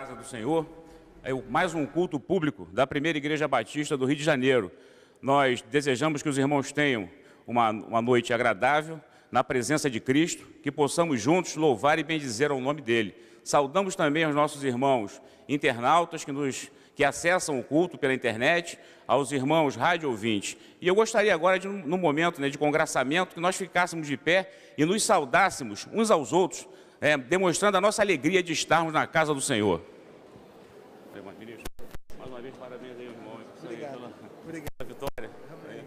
Do Senhor, mais um culto público da Primeira Igreja Batista do Rio de Janeiro. Nós desejamos que os irmãos tenham uma noite agradável na presença de Cristo, que possamos juntos louvar e bendizer ao nome dele. Saudamos também aos nossos irmãos internautas que acessam o culto pela internet, aos irmãos rádio ouvintes. E eu gostaria agora, no momento de congraçamento, que nós ficássemos de pé e nos saudássemos uns aos outros, demonstrando a nossa alegria de estarmos na casa do Senhor. Ministro, mais uma vez, parabéns aí, irmão. Obrigado. Obrigado. Pela vitória. Amém.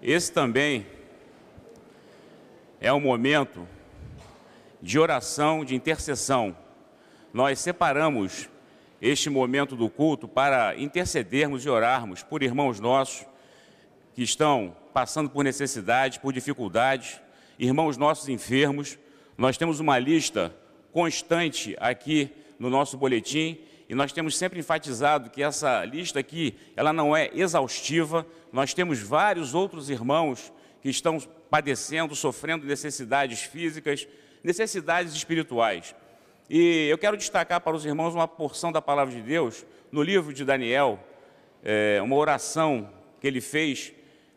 Esse também é um momento de oração, de intercessão. Nós separamos este momento do culto para intercedermos e orarmos por irmãos nossos que estão passando por necessidades, por dificuldades, irmãos nossos enfermos. Nós temos uma lista constante aqui no nosso boletim e nós temos sempre enfatizado que essa lista aqui, ela não é exaustiva. Nós temos vários outros irmãos que estão padecendo, sofrendo necessidades físicas, necessidades espirituais. E eu quero destacar para os irmãos uma porção da palavra de Deus, no livro de Daniel, uma oração que ele fez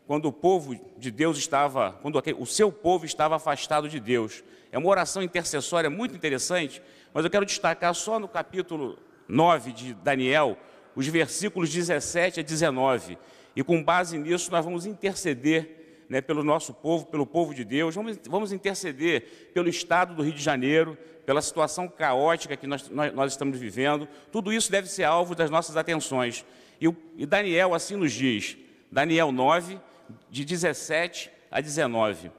quando o povo de Deus estava, quando o seu povo estava afastado de Deus. É uma oração intercessória muito interessante, mas eu quero destacar só no capítulo 9 de Daniel, os versículos 17 a 19. E com base nisso nós vamos interceder pelo nosso povo, pelo povo de Deus, vamos interceder pelo estado do Rio de Janeiro, pela situação caótica que nós estamos vivendo. Tudo isso deve ser alvo das nossas atenções. E Daniel assim nos diz, Daniel 9, de 17 a 19.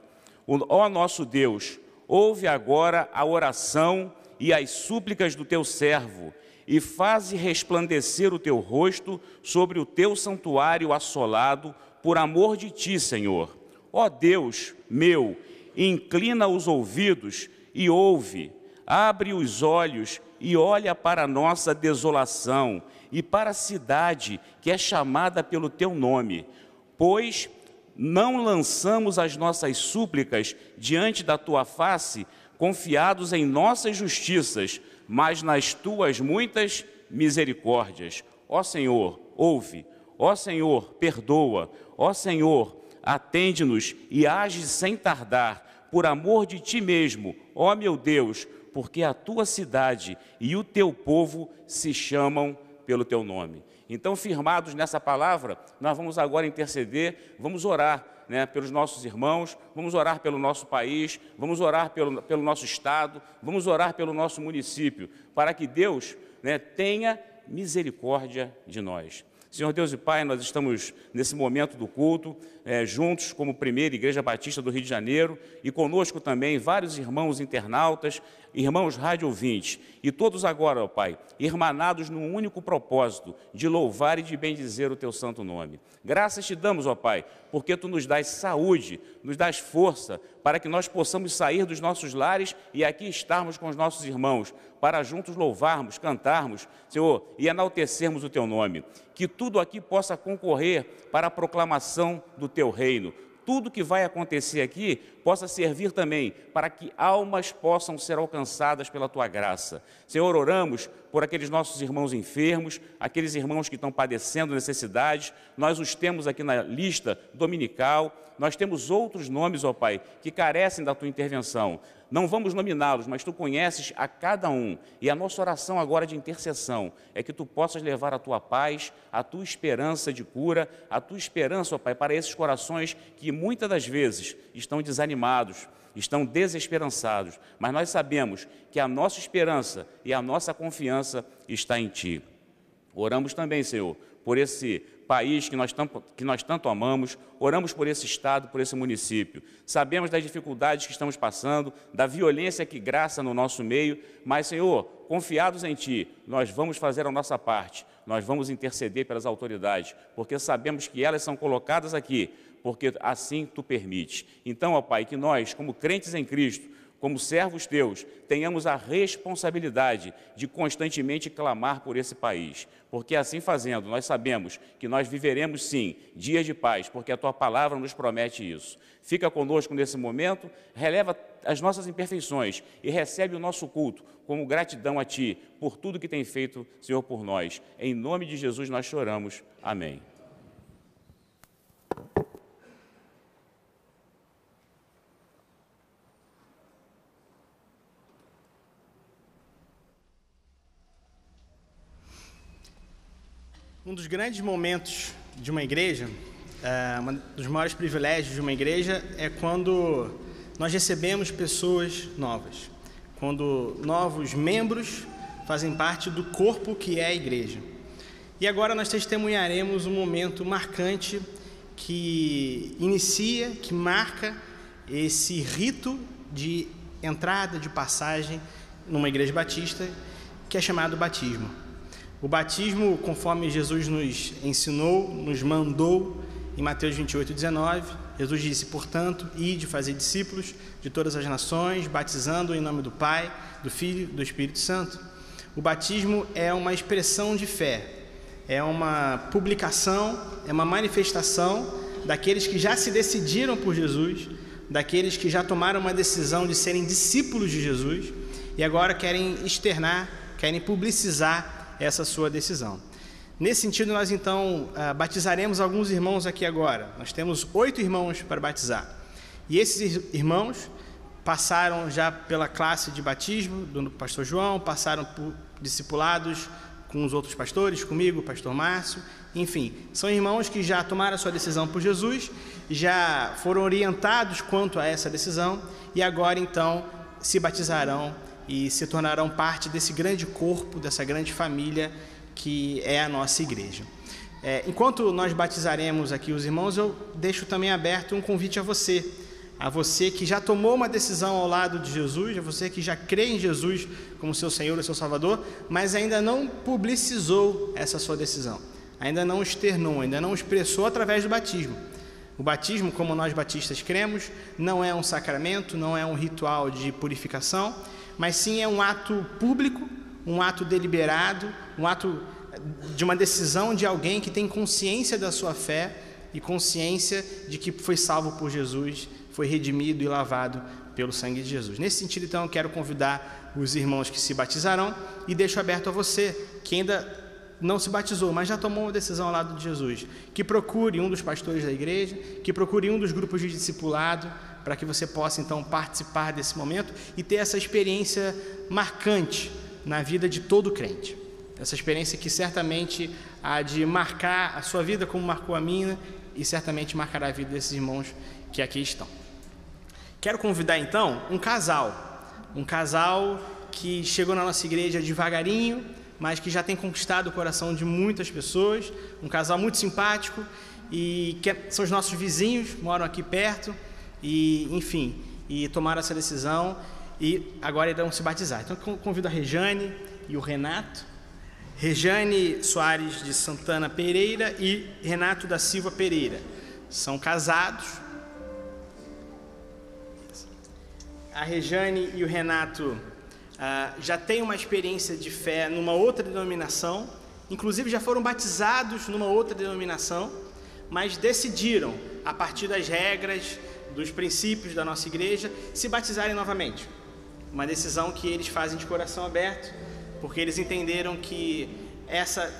Ó nosso Deus, ouve agora a oração e as súplicas do teu servo, e faze resplandecer o teu rosto sobre o teu santuário assolado, por amor de ti, Senhor. Ó Deus meu, inclina os ouvidos e ouve, abre os olhos e olha para a nossa desolação e para a cidade que é chamada pelo teu nome, pois não lançamos as nossas súplicas diante da tua face, confiados em nossas justiças, mas nas tuas muitas misericórdias. Ó Senhor, ouve. Ó Senhor, perdoa. Ó Senhor, atende-nos e age sem tardar, por amor de ti mesmo, ó meu Deus, porque a tua cidade e o teu povo se chamam pelo teu nome. Então, firmados nessa palavra, nós vamos agora interceder, vamos orar, né, pelos nossos irmãos, vamos orar pelo nosso país, vamos orar pelo nosso estado, vamos orar pelo nosso município, para que Deus, né, tenha misericórdia de nós. Senhor Deus e Pai, nós estamos nesse momento do culto, juntos como Primeira Igreja Batista do Rio de Janeiro, e conosco também vários irmãos internautas, irmãos rádio ouvintes, e todos agora, ó Pai, irmanados num único propósito, de louvar e de bendizer o Teu santo nome. Graças te damos, ó Pai, porque Tu nos dás saúde, nos dás força, para que nós possamos sair dos nossos lares e aqui estarmos com os nossos irmãos, para juntos louvarmos, cantarmos, Senhor, e enaltecermos o Teu nome. Que tudo aqui possa concorrer para a proclamação do Teu reino. Tudo que vai acontecer aqui possa servir também para que almas possam ser alcançadas pela Tua graça. Senhor, oramos por aqueles nossos irmãos enfermos, aqueles irmãos que estão padecendo necessidades. Nós os temos aqui na lista dominical. Nós temos outros nomes, ó Pai, que carecem da Tua intervenção. Não vamos nominá-los, mas Tu conheces a cada um. E a nossa oração agora de intercessão é que Tu possas levar a Tua paz, a Tua esperança de cura, a Tua esperança, ó Pai, para esses corações que muitas das vezes estão desanimados, estão desesperançados. Mas nós sabemos que a nossa esperança e a nossa confiança está em Ti. Oramos também, Senhor, por esse país que nós tanto amamos, oramos por esse estado, por esse município. Sabemos das dificuldades que estamos passando, da violência que graça no nosso meio, mas, Senhor, confiados em Ti, nós vamos fazer a nossa parte, nós vamos interceder pelas autoridades, porque sabemos que elas são colocadas aqui, porque assim Tu permites. Então, ó Pai, que nós, como crentes em Cristo, como servos Teus, tenhamos a responsabilidade de constantemente clamar por esse país, porque assim fazendo, nós sabemos que nós viveremos sim dias de paz, porque a Tua palavra nos promete isso. Fica conosco nesse momento, releva as nossas imperfeições e recebe o nosso culto como gratidão a Ti por tudo que tem feito, Senhor, por nós. Em nome de Jesus nós choramos. Amém. Um dos grandes momentos de uma igreja, um dos maiores privilégios de uma igreja é quando nós recebemos pessoas novas, quando novos membros fazem parte do corpo que é a igreja. E agora nós testemunharemos um momento marcante que inicia, que marca esse rito de entrada, de passagem numa igreja batista, que é chamado batismo. O batismo, conforme Jesus nos ensinou, nos mandou, em Mateus 28:19, Jesus disse, portanto, ide fazer discípulos de todas as nações, batizando em nome do Pai, do Filho e do Espírito Santo. O batismo é uma expressão de fé, é uma publicação, é uma manifestação daqueles que já se decidiram por Jesus, daqueles que já tomaram uma decisão de serem discípulos de Jesus e agora querem externar, querem publicizar essa sua decisão. Nesse sentido, nós então batizaremos alguns irmãos aqui agora. Nós temos 8 irmãos para batizar. E esses irmãos passaram já pela classe de batismo do pastor João, passaram por discipulados com os outros pastores, comigo, o pastor Márcio. Enfim, são irmãos que já tomaram a sua decisão por Jesus, já foram orientados quanto a essa decisão e agora então se batizarão e se tornarão parte desse grande corpo, dessa grande família que é a nossa igreja. Enquanto nós batizaremos aqui os irmãos, eu deixo também aberto um convite a você que já tomou uma decisão ao lado de Jesus, a você que já crê em Jesus como seu Senhor e seu Salvador, mas ainda não publicizou essa sua decisão, ainda não externou, ainda não expressou através do batismo. O batismo, como nós batistas cremos, não é um sacramento, não é um ritual de purificação, mas sim é um ato público, um ato deliberado, um ato de uma decisão de alguém que tem consciência da sua fé e consciência de que foi salvo por Jesus, foi redimido e lavado pelo sangue de Jesus. Nesse sentido, então, eu quero convidar os irmãos que se batizarão e deixo aberto a você, que ainda não se batizou, mas já tomou uma decisão ao lado de Jesus, que procure um dos pastores da igreja, que procure um dos grupos de discipulado, para que você possa, então, participar desse momento e ter essa experiência marcante na vida de todo crente. Essa experiência que certamente há de marcar a sua vida como marcou a minha e certamente marcará a vida desses irmãos que aqui estão. Quero convidar então um casal que chegou na nossa igreja devagarinho, mas que já tem conquistado o coração de muitas pessoas, um casal muito simpático e que são os nossos vizinhos, moram aqui perto e, enfim, e tomaram essa decisão e agora irão se batizar. Então convido a Rejane e o Renato. Rejane Soares de Santana Pereira e Renato da Silva Pereira. São casados. A Rejane e o Renato já têm uma experiência de fé numa outra denominação, inclusive já foram batizados numa outra denominação, mas decidiram, a partir das regras, dos princípios da nossa igreja, se batizarem novamente. Uma decisão que eles fazem de coração aberto, porque eles entenderam que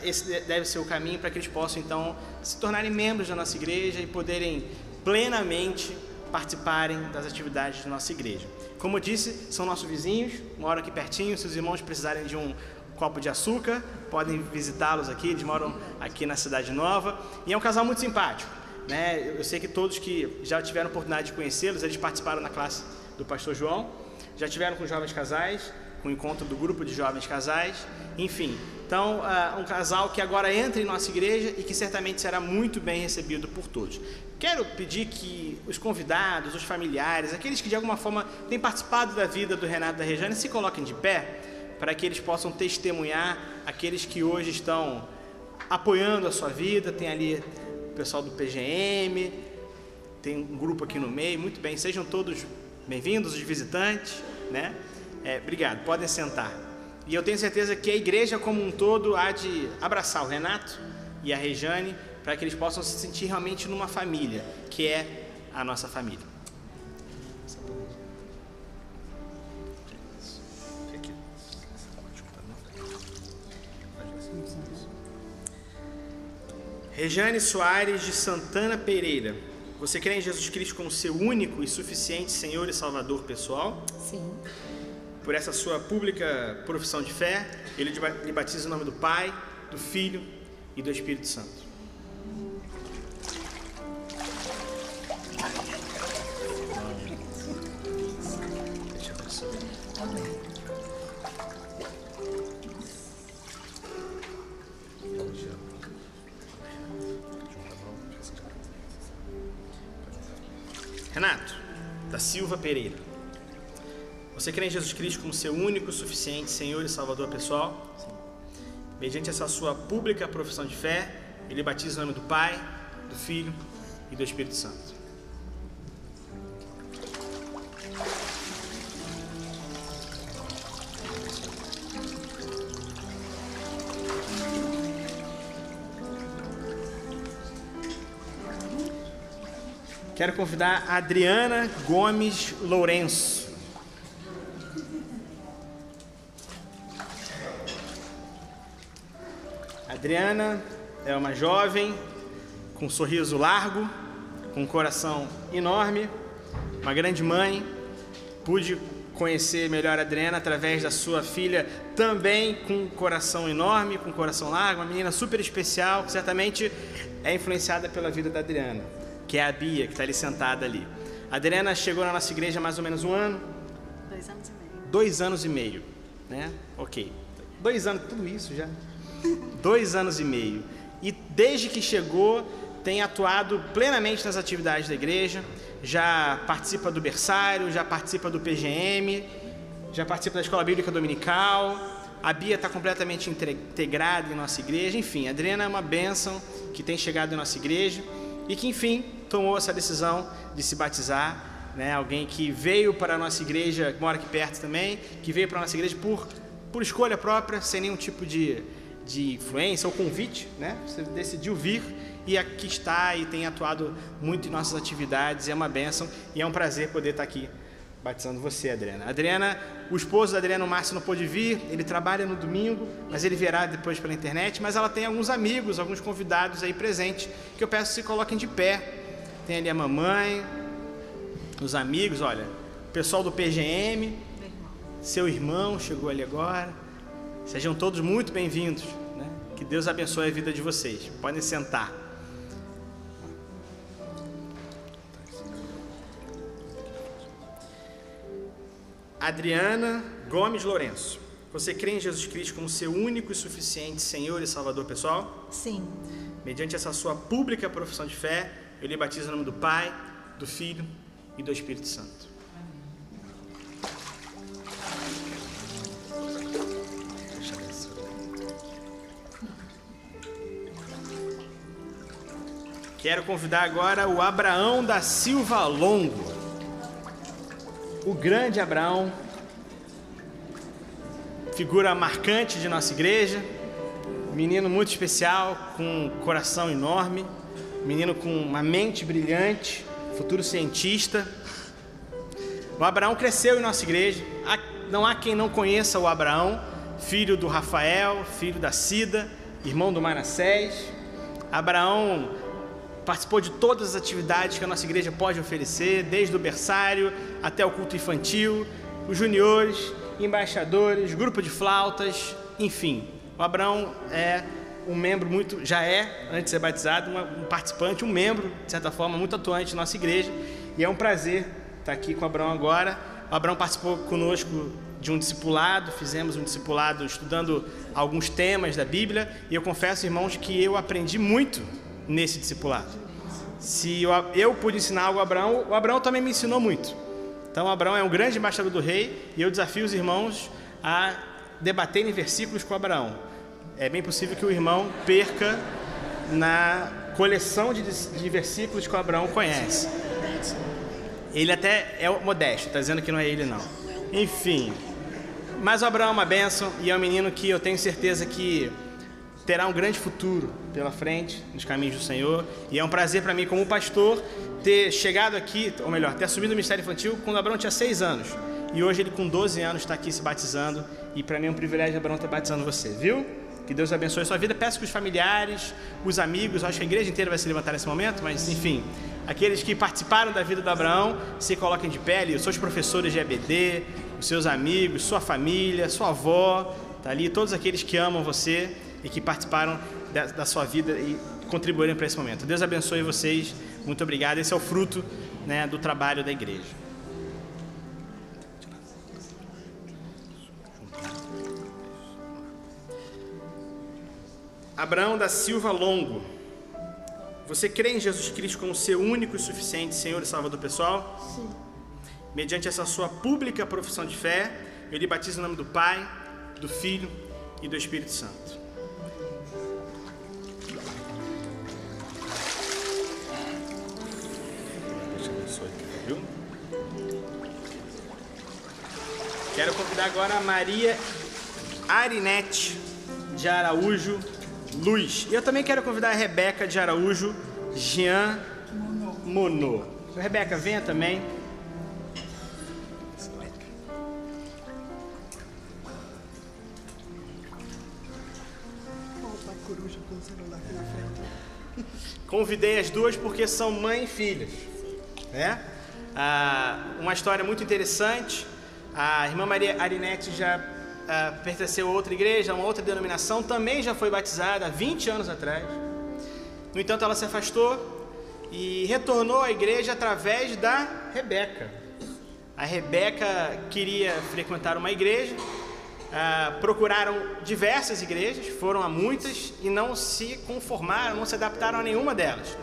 esse deve ser o caminho para que eles possam, então, se tornarem membros da nossa igreja e poderem plenamente participarem das atividades da nossa igreja. Como eu disse, são nossos vizinhos, moram aqui pertinho. Se os irmãos precisarem de um copo de açúcar, podem visitá-los aqui, eles moram aqui na Cidade Nova. E é um casal muito simpático, né? Eu sei que todos que já tiveram a oportunidade de conhecê-los, eles participaram na classe do pastor João, já tiveram com jovens casais, com o encontro do grupo de jovens casais, enfim. Então, um casal que agora entra em nossa igreja e que certamente será muito bem recebido por todos. Quero pedir que os convidados, os familiares, aqueles que de alguma forma têm participado da vida do Renato e da Rejane, se coloquem de pé, para que eles possam testemunhar, aqueles que hoje estão apoiando a sua vida. Tem ali o pessoal do PGM, tem um grupo aqui no meio. Muito bem, sejam todos bem-vindos, os visitantes, né? Obrigado, podem sentar. E eu tenho certeza que a igreja como um todo há de abraçar o Renato e a Rejane, para que eles possam se sentir realmente numa família, que é a nossa família. Rejane Soares de Santana Pereira. Você crê em Jesus Cristo como seu único e suficiente Senhor e Salvador pessoal? Sim. Por essa sua pública profissão de fé, ele lhe batiza em nome do Pai, do Filho e do Espírito Santo. Amém. Renato da Silva Pereira. Você crê em Jesus Cristo como seu único, suficiente Senhor e Salvador pessoal? Sim. Mediante essa sua pública profissão de fé, ele batiza em nome do Pai, do Filho e do Espírito Santo. Quero convidar a Adriana Gomes Lourenço. Adriana é uma jovem com um sorriso largo, com um coração enorme, uma grande mãe. Pude conhecer melhor a Adriana através da sua filha, também com um coração enorme, com um coração largo, uma menina super especial, que certamente é influenciada pela vida da Adriana, que é a Bia, que está ali sentada ali. A Adriana chegou na nossa igreja há mais ou menos um ano. 2 anos e meio. 2 anos e meio, né? Ok. 2 anos, tudo isso já. 2 anos e meio. E desde que chegou, tem atuado plenamente nas atividades da igreja, já participa do berçário, já participa do PGM, já participa da escola bíblica dominical. A Bia está completamente integrada em nossa igreja. Enfim, a Adriana é uma bênção que tem chegado em nossa igreja e que, enfim, tomou essa decisão de se batizar, né? Alguém que veio para a nossa igreja, que mora aqui perto também, que veio para a nossa igreja por escolha própria, sem nenhum tipo de influência ou convite, né? Você decidiu vir e aqui está e tem atuado muito em nossas atividades. É uma bênção e é um prazer poder estar aqui batizando você, Adriana. Adriana, o esposo da Adriana, o Márcio, não pôde vir, ele trabalha no domingo, mas ele virá depois pela internet. Mas ela tem alguns amigos, alguns convidados aí presentes, que eu peço que se coloquem de pé. Tem ali a mamãe, os amigos, olha, o pessoal do PGM, seu irmão chegou ali agora, Sejam todos muito bem-vindos, né? Que Deus abençoe a vida de vocês. Podem sentar. Adriana Gomes Lourenço. Você crê em Jesus Cristo como seu único e suficiente Senhor e Salvador pessoal? Sim. Mediante essa sua pública profissão de fé, eu lhe batizo no nome do Pai, do Filho e do Espírito Santo. Quero convidar agora o Abraão da Silva Longo. O grande Abraão, figura marcante de nossa igreja, menino muito especial, com um coração enorme, menino com uma mente brilhante, futuro cientista. O Abraão cresceu em nossa igreja. Não há quem não conheça o Abraão, filho do Rafael, filho da Cida, irmão do Manassés. Abraão participou de todas as atividades que a nossa igreja pode oferecer, desde o berçário até o culto infantil, os juniores, embaixadores, grupo de flautas, enfim. O Abraão é um membro antes de ser batizado, um participante, um membro, de certa forma, muito atuante na nossa igreja. E é um prazer estar aqui com o Abraão agora. O Abraão participou conosco de um discipulado, fizemos um discipulado estudando alguns temas da Bíblia. E eu confesso, irmãos, que eu aprendi muito nesse discipulado. Se eu pude ensinar algo ao Abraão, o Abraão também me ensinou muito. Então, o Abraão é um grande embaixador do rei e eu desafio os irmãos a debaterem versículos com o Abraão. É bem possível que o irmão perca na coleção de versículos que o Abraão conhece. Ele até é modesto, está dizendo que não é ele não. Enfim, mas o Abraão é uma bênção e é um menino que eu tenho certeza que terá um grande futuro pela frente, nos caminhos do Senhor. E é um prazer para mim, como pastor, ter chegado aqui, ou melhor, ter assumido o ministério infantil quando o Abraão tinha 6 anos. E hoje ele, com 12 anos, está aqui se batizando. E para mim é um privilégio, Abraão, estar batizando você, viu? Que Deus abençoe a sua vida. Peço que os familiares, os amigos, acho que a igreja inteira vai se levantar nesse momento, mas enfim, aqueles que participaram da vida do Abraão, se coloquem de pé ali, os seus professores de EBD, os seus amigos, sua família, sua avó, tá ali, todos aqueles que amam você e que participaram da sua vida e contribuíram para esse momento. Deus abençoe vocês. Muito obrigado. Esse é o fruto, né, do trabalho da igreja. Abraão da Silva Longo. Você crê em Jesus Cristo como seu único e suficiente Senhor e Salvador pessoal? Sim. Mediante essa sua pública profissão de fé, eu lhe batizo em nome do Pai, do Filho e do Espírito Santo. Quero convidar agora a Maria Arinete de Araújo Luz. E eu também quero convidar a Rebeca de Araújo Jean Monô. Rebeca, venha também. Convidei as duas porque são mãe e filhas, né? Uma história muito interessante. A irmã Maria Arinete já pertenceu a outra igreja, a uma outra denominação, também já foi batizada há 20 anos atrás. No entanto, ela se afastou e retornou à igreja através da Rebeca. A Rebeca queria frequentar uma igreja, procuraram diversas igrejas, foram a muitas e não se conformaram, não se adaptaram a nenhuma delas.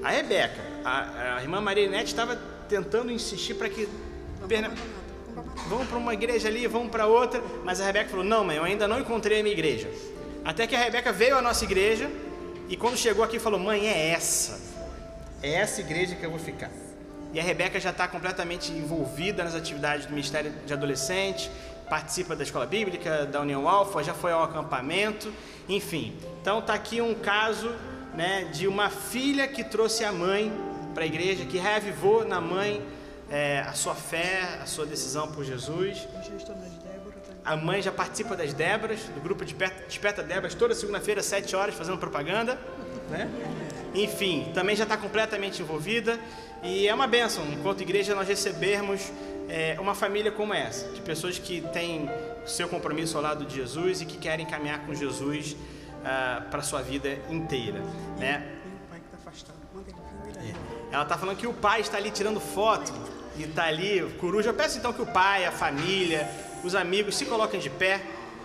A Rebeca, a irmã Maria Arinete estava tentando insistir para que vamos para uma igreja ali, vamos para outra, mas a Rebeca falou, não mãe, eu ainda não encontrei a minha igreja. Até que a Rebeca veio à nossa igreja e quando chegou aqui falou, mãe, é essa igreja que eu vou ficar. E a Rebeca já está completamente envolvida nas atividades do Ministério de Adolescente, participa da Escola Bíblica, da União Alfa, já foi ao acampamento, enfim. Então está aqui um caso, né, de uma filha que trouxe a mãe para a igreja, que reavivou na mãe a sua fé, a sua decisão por Jesus. A mãe já participa das Déboras, do grupo de Desperta Déboras, toda segunda-feira, às 7 horas, fazendo propaganda, né? Enfim, também já está completamente envolvida e é uma bênção, enquanto igreja, nós recebermos uma família como essa, de pessoas que têm o seu compromisso ao lado de Jesus e que querem caminhar com Jesus para a sua vida inteira, né? Ela está falando que o pai está ali tirando foto e está ali, o coruja. Eu peço então que o pai, a família, os amigos se coloquem de pé.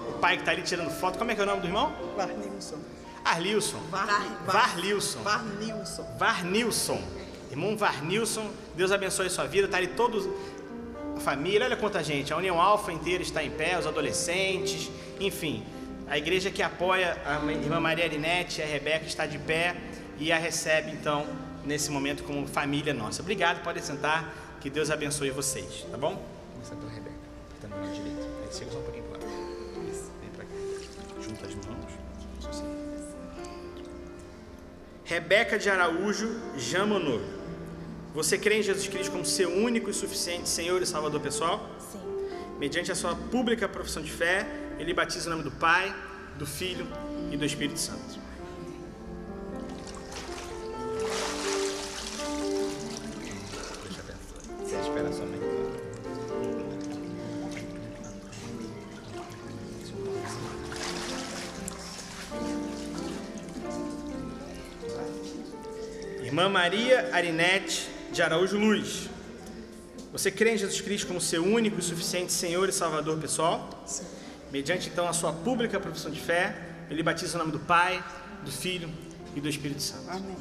O pai que está ali tirando foto. Como é que é o nome do irmão? Varnilson. Varnilson. Irmão Varnilson, Deus abençoe a sua vida. Está ali todos, a família. Olha quanta gente. A União Alfa inteira está em pé, os adolescentes, enfim. A igreja que apoia a irmã Maria Arinete, a Rebeca, está de pé e a recebe então nesse momento como família nossa. Obrigado, podem sentar, que Deus abençoe vocês, tá bom? Vou começar pela Rebeca, também na direita. Aí chega só um pouquinho para lá. Vem para cá. Junta as mãos. Rebeca de Araújo Jamonor. Você crê em Jesus Cristo como seu único e suficiente Senhor e Salvador pessoal? Sim. Mediante a sua pública profissão de fé, ele batiza o nome do Pai, do Filho e do Espírito Santo. Espera só, mãe. Irmã Maria Arinete de Araújo Luz. Você crê em Jesus Cristo como seu único e suficiente Senhor e Salvador pessoal? Sim. Mediante então a sua pública profissão de fé, ele batiza o nome do Pai, do Filho e do Espírito Santo. Amém.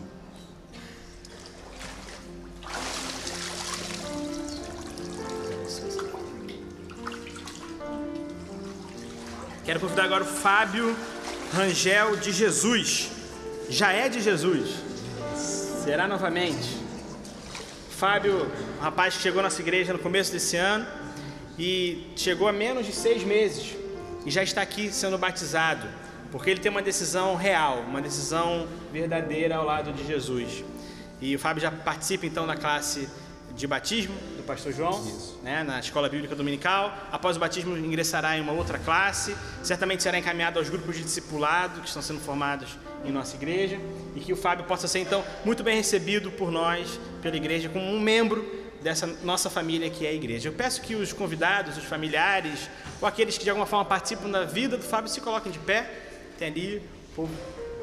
Quero convidar agora o Fábio Rangel de Jesus. Já é de Jesus. Será novamente. Fábio, um rapaz que chegou à nossa igreja no começo desse ano e chegou há menos de 6 meses e já está aqui sendo batizado, porque ele tem uma decisão real, uma decisão verdadeira ao lado de Jesus. E o Fábio já participa então da classe de batismo do pastor João, né, na escola bíblica dominical. Após o batismo ingressará em uma outra classe, certamente será encaminhado aos grupos de discipulado que estão sendo formados em nossa igreja, e que o Fábio possa ser então muito bem recebido por nós, pela igreja, como um membro dessa nossa família que é a igreja. Eu peço que os convidados, os familiares ou aqueles que de alguma forma participam da vida do Fábio se coloquem de pé. Tem ali, povo,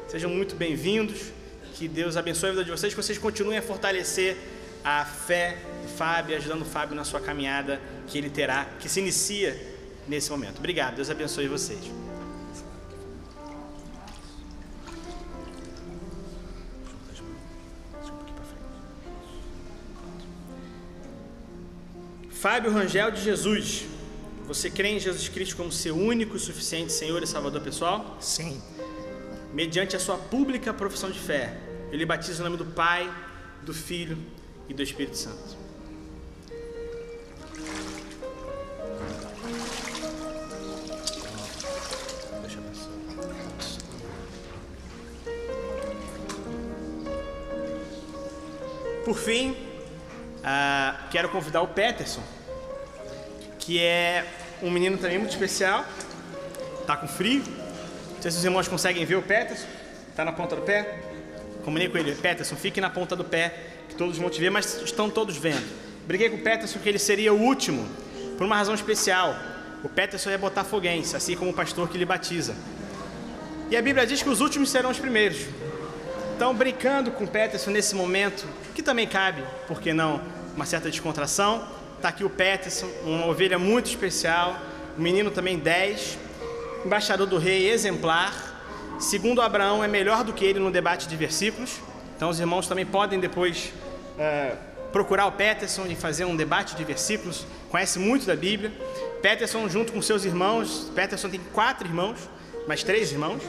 sejam muito bem-vindos, que Deus abençoe a vida de vocês, que vocês continuem a fortalecer a fé do Fábio, ajudando o Fábio na sua caminhada que ele terá, que se inicia nesse momento. Obrigado, Deus abençoe vocês. Fábio Rangel de Jesus. Você crê em Jesus Cristo como seu único e suficiente Senhor e Salvador pessoal? Sim. Mediante a sua pública profissão de fé, ele batiza o nome do Pai, do Filho e do Espírito Santo. Por fim, quero convidar o Peterson, que é um menino também muito especial. Está com frio. Não sei se os irmãos conseguem ver o Peterson. Está na ponta do pé. Combinei com ele: Peterson, fique na ponta do pé, que todos vão te ver, mas estão todos vendo. Briguei com o Peterson que ele seria o último, por uma razão especial. O Peterson é botafoguense, assim como o pastor que lhe batiza. E a Bíblia diz que os últimos serão os primeiros. Então, brincando com o Peterson nesse momento, que também cabe, por que não, uma certa descontração. Está aqui o Peterson, uma ovelha muito especial, um menino também 10, embaixador do rei, exemplar. Segundo Abraão, é melhor do que ele no debate de versículos. Então os irmãos também podem depois procurar o Peterson e fazer um debate de versículos. Conhece muito da Bíblia. Peterson junto com seus irmãos. Peterson tem 4 irmãos, mais 3 irmãos,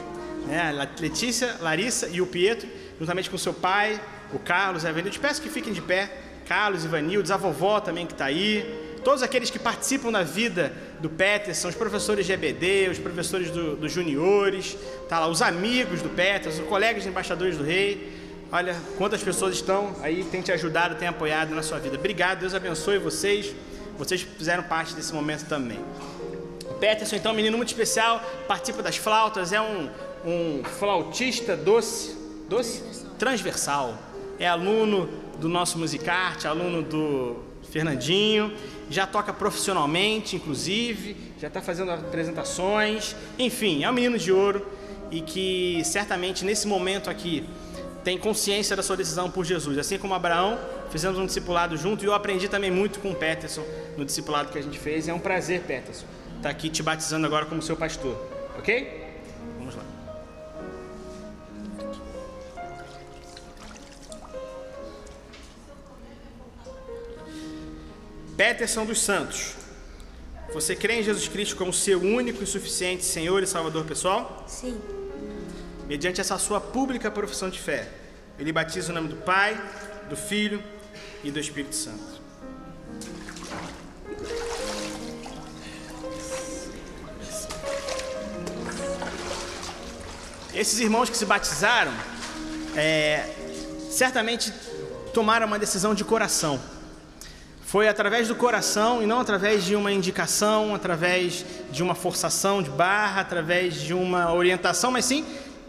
né? Letícia, Larissa e o Pietro, juntamente com seu pai, o Carlos e a Evanildo. Eu te peço que fiquem de pé. Carlos, Ivanildes, a vovó também que está aí, todos aqueles que participam da vida do Peterson, os professores de EBD, os professores dos juniores, tá lá, os amigos do Peterson, os colegas de embaixadores do rei. Olha quantas pessoas estão aí, têm te ajudado, têm apoiado na sua vida. Obrigado, Deus abençoe vocês. Vocês fizeram parte desse momento também. O Peterson, então, é um menino muito especial, participa das flautas, é um flautista doce, transversal. É aluno do nosso Musicarte, aluno do Fernandinho, já toca profissionalmente, inclusive, já está fazendo apresentações, enfim, é um menino de ouro e que certamente nesse momento aqui tem consciência da sua decisão por Jesus. Assim como Abraão, fizemos um discipulado junto e eu aprendi também muito com o Peterson no discipulado que a gente fez. É um prazer, Peterson, estar aqui te batizando agora como seu pastor, ok? Vamos lá. Peterson dos Santos, você crê em Jesus Cristo como seu único e suficiente Senhor e Salvador pessoal? Sim. Mediante essa sua pública profissão de fé, eu lhe batizo em nome do Pai, do Filho e do Espírito Santo. Esses irmãos que se batizaram, certamente tomaram uma decisão de coração. Foi através do coração e não através de uma indicação, através de uma forçação de barra, através de uma orientação, mas sim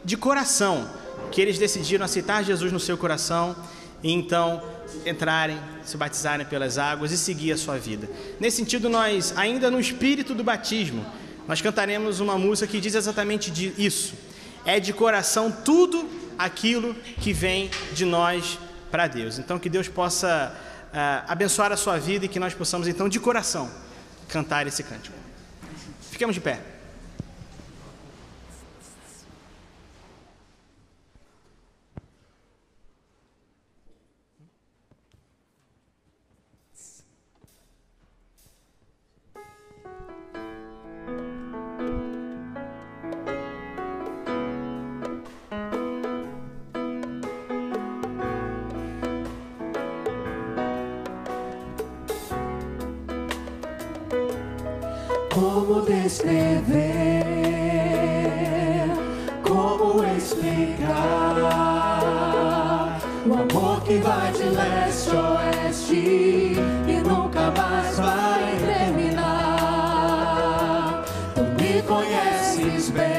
de coração, que eles decidiram aceitar Jesus no seu coração e então entrarem, se batizarem pelas águas e seguir a sua vida. Nesse sentido, nós, ainda no espírito do batismo, nós cantaremos uma música que diz exatamente isso. É de coração tudo aquilo que vem de nós para Deus. Então, que Deus possa abençoar a sua vida e que nós possamos, então, de coração, cantar esse cântico. Fiquemos de pé. Como descrever, como explicar o amor que vai de leste a oeste e nunca mais vai terminar. Tu me conheces bem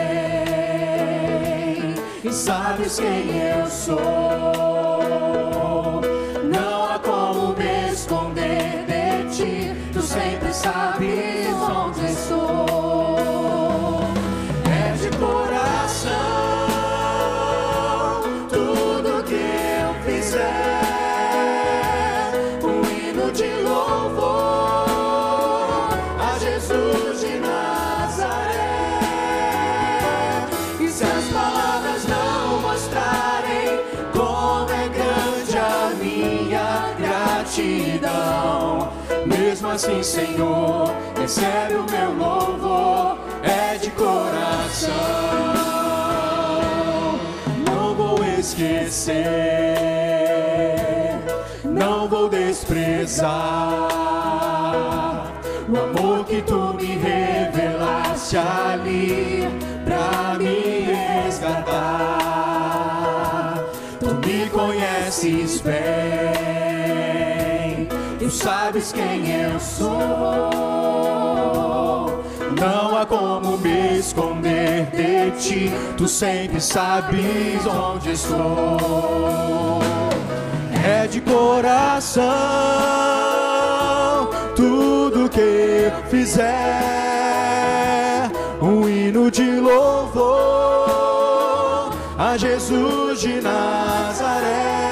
e sabes quem eu sou. Não há como me esconder de ti, tu sempre sabes onde estou. É de coração tudo que eu fizer, um hino de louvor a Jesus de Nazaré. E se as palavras não mostrarem como é grande a minha gratidão, mesmo assim, Senhor, recebe o meu louvor, é de coração. Não vou esquecer, não vou desprezar o amor que tu me revelaste ali pra me resgatar. Tu me conheces bem, tu sabes quem eu sou. Não há como me esconder de ti, tu sempre sabes onde estou. É de coração tudo que fizer, um hino de louvor a Jesus de Nazaré.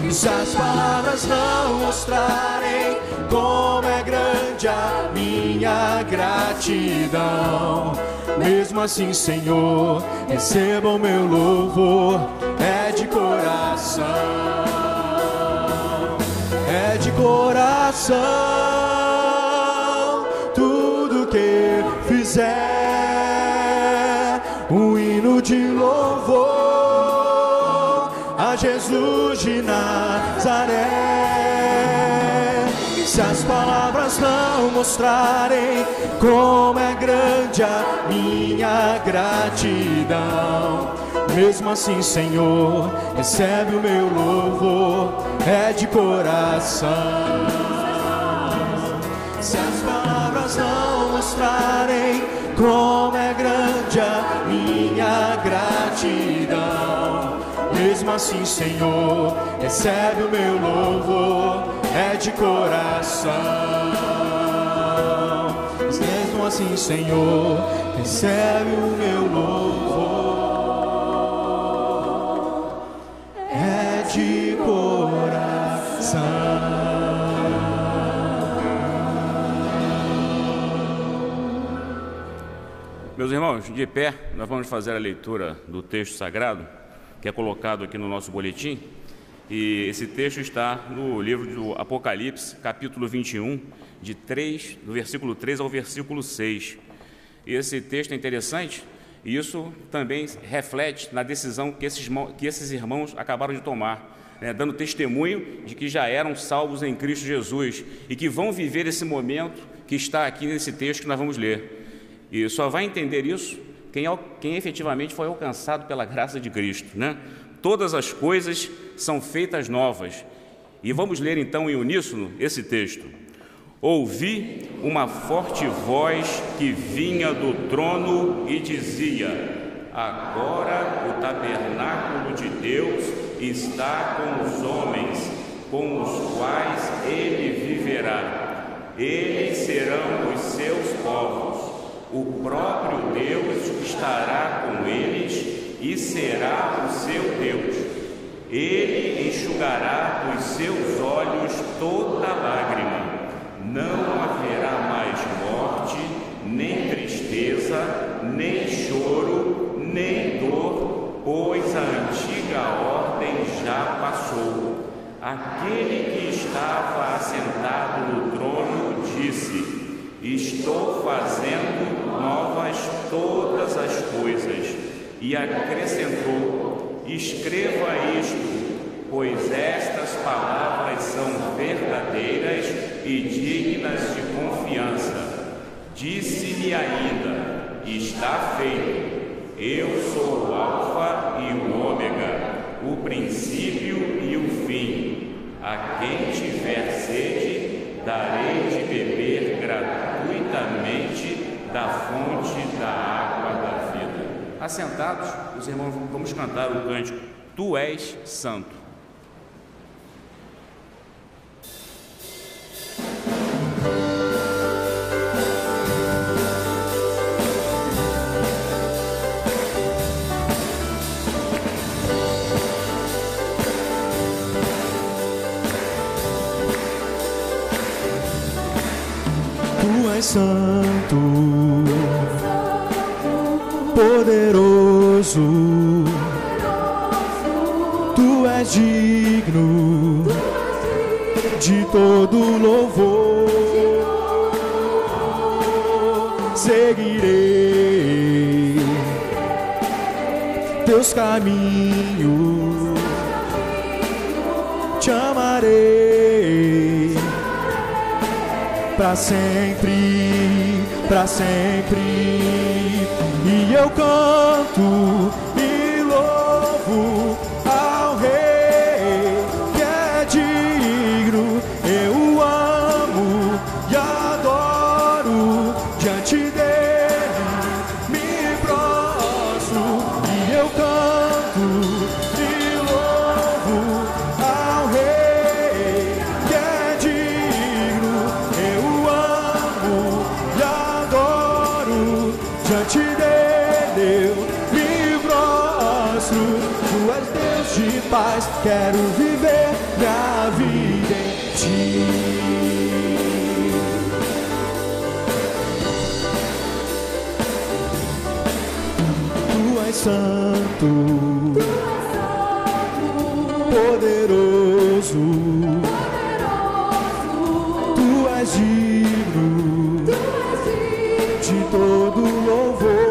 E se as palavras não mostrarem como é grande a minha gratidão, mesmo assim, Senhor, receba o meu louvor, é de coração, é de coração, tudo que fizer, um hino de louvor a Jesus de Nazaré. E se as palavras não mostrarem como é grande a minha gratidão, mesmo assim, Senhor, recebe o meu louvor, é de coração. Se as palavras não mostrarem como é grande a minha gratidão, mesmo assim, Senhor, recebe o meu louvor, é de coração. Mas mesmo assim, Senhor, recebe o meu louvor, é de coração. Meus irmãos, de pé, nós vamos fazer a leitura do texto sagrado, que é colocado aqui no nosso boletim. E esse texto está no livro do Apocalipse, capítulo 21, do versículo 3 ao versículo 6. E esse texto é interessante, e isso também reflete na decisão que esses irmãos acabaram de tomar, né, dando testemunho de que já eram salvos em Cristo Jesus e que vão viver esse momento que está aqui nesse texto que nós vamos ler. E só vai entender isso quem efetivamente foi alcançado pela graça de Cristo, né? Todas as coisas são feitas novas. E vamos ler então em uníssono esse texto. Ouvi uma forte voz que vinha do trono e dizia: agora o tabernáculo de Deus está com os homens, com os quais ele viverá. Eles serão os seus povos. O próprio Deus estará com eles e será o seu Deus. Ele enxugará dos seus olhos toda lágrima. Não haverá mais morte, nem tristeza, nem choro, nem dor, pois a antiga ordem já passou. Aquele que estava assentado no trono disse: estou fazendo novas todas as coisas. E acrescentou: escreva isto, pois estas palavras são verdadeiras e dignas de confiança. Disse-me ainda: está feito. Eu sou o Alfa e o Ômega, o princípio e o fim. A quem tiver sede, darei de beber gratuitamente da fonte da água da vida. Assentados, os irmãos, vamos cantar o cântico Tu és Santo. Tu és santo, poderoso, tu és digno de todo louvor. Seguirei teus caminhos, te amarei para sempre, para sempre. E eu canto e louvo ao Rei que é digno. Eu o amo e adoro, diante dele me prostro. E eu canto e louvo ao Rei que é digno. Eu o amo e adoro, diante dele eu me prostro. Tu és Deus de paz, quero viver minha vida em ti. Tu és santo, poderoso, tu és digno de todo louvor.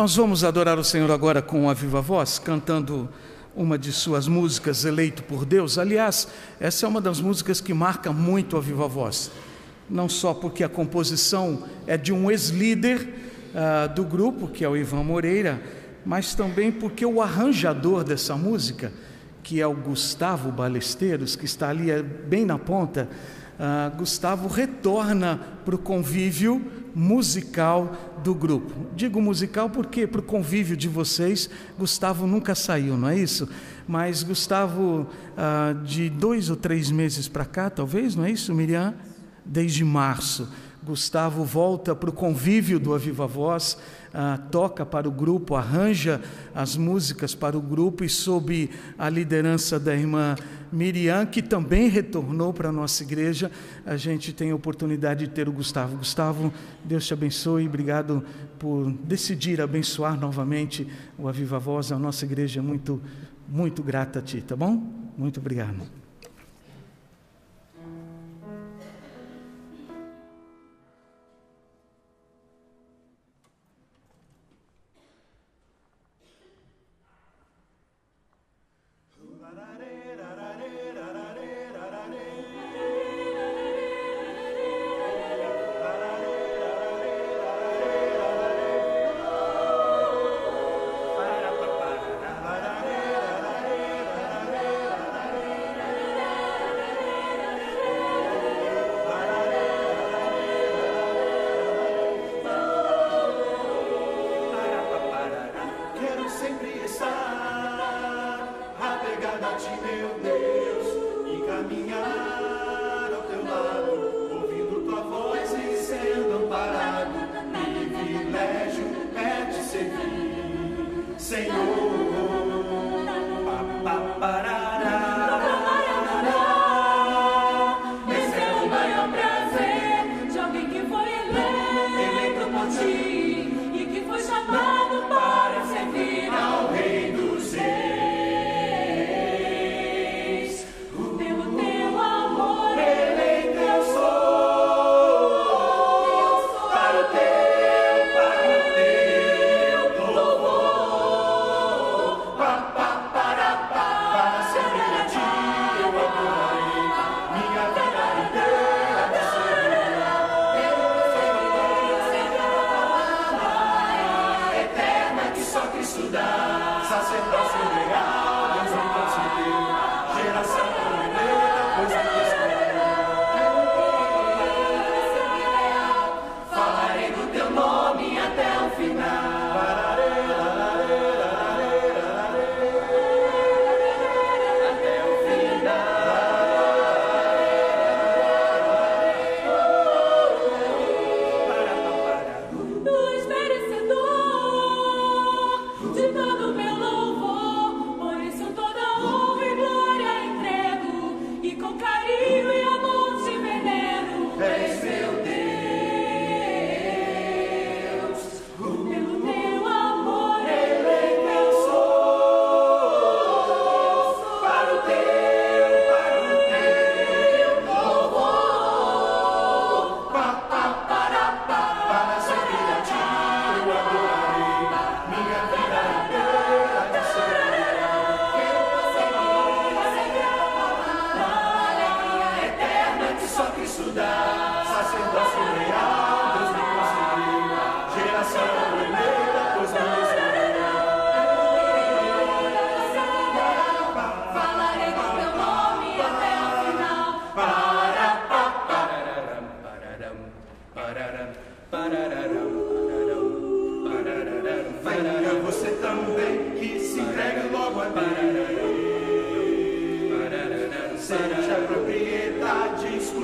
Nós vamos adorar o Senhor agora com a viva voz, cantando uma de suas músicas, Eleito por Deus. Aliás, essa é uma das músicas que marca muito a viva voz. Não só porque a composição é de um ex-líder do grupo, que é o Ivan Moreira, mas também porque o arranjador dessa música, que é o Gustavo Balesteiros, que está ali bem na ponta, Gustavo retorna para o convívio musical do grupo. Digo musical porque para o convívio de vocês, Gustavo nunca saiu, não é isso? Mas Gustavo, de 2 ou 3 meses para cá, talvez, não é isso, Miriam? Desde março, Gustavo volta para o convívio do A Viva Voz, toca para o grupo, arranja as músicas para o grupo, e sob a liderança da irmã Miriam, que também retornou para a nossa igreja, a gente tem a oportunidade de ter o Gustavo. Gustavo, Deus te abençoe, obrigado por decidir abençoar novamente o A Viva Voz. A nossa igreja é muito, muito grata a ti, tá bom? Muito obrigado.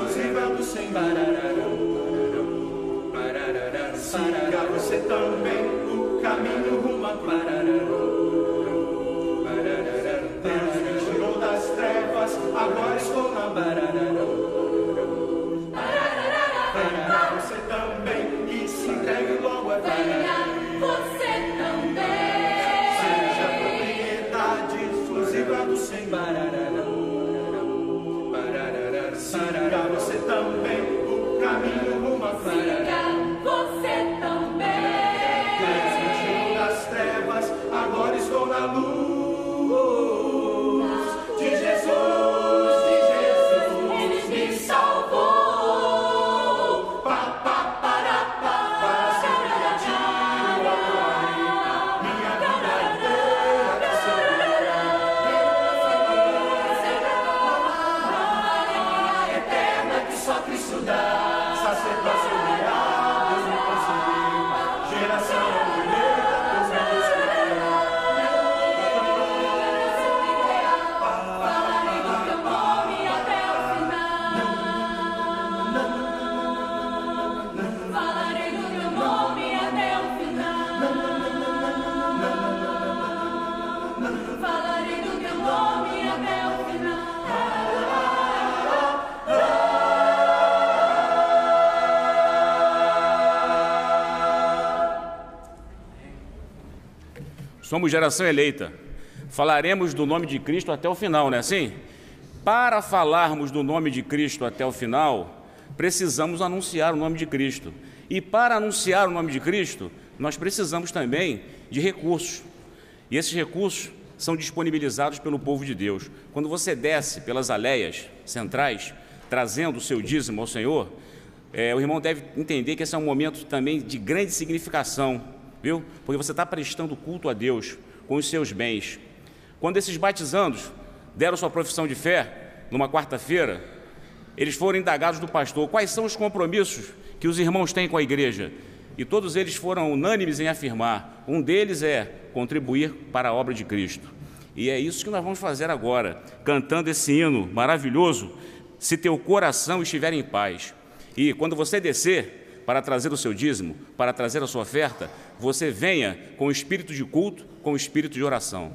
Siga você também. dá, sacerdócio real, Deus me concedeu, geração eleita, Deus me escolheu. Falarei do teu nome até o final. Falarei do teu nome até o final. Falarei do teu nome até o final. Somos geração eleita. Falaremos do nome de Cristo até o final, não é assim? Para falarmos do nome de Cristo até o final, precisamos anunciar o nome de Cristo. E para anunciar o nome de Cristo, nós precisamos também de recursos. E esses recursos são disponibilizados pelo povo de Deus. Quando você desce pelas aléias centrais, trazendo o seu dízimo ao Senhor, o irmão deve entender que esse é um momento também de grande significação, viu? Porque você está prestando culto a Deus com os seus bens. Quando esses batizandos deram sua profissão de fé, numa quarta-feira, eles foram indagados do pastor, quais são os compromissos que os irmãos têm com a igreja? E todos eles foram unânimes em afirmar, um deles é contribuir para a obra de Cristo. E é isso que nós vamos fazer agora, cantando esse hino maravilhoso, Se Teu Coração Estiver em Paz. E quando você descer para trazer o seu dízimo, para trazer a sua oferta, você venha com o espírito de culto, com o espírito de oração.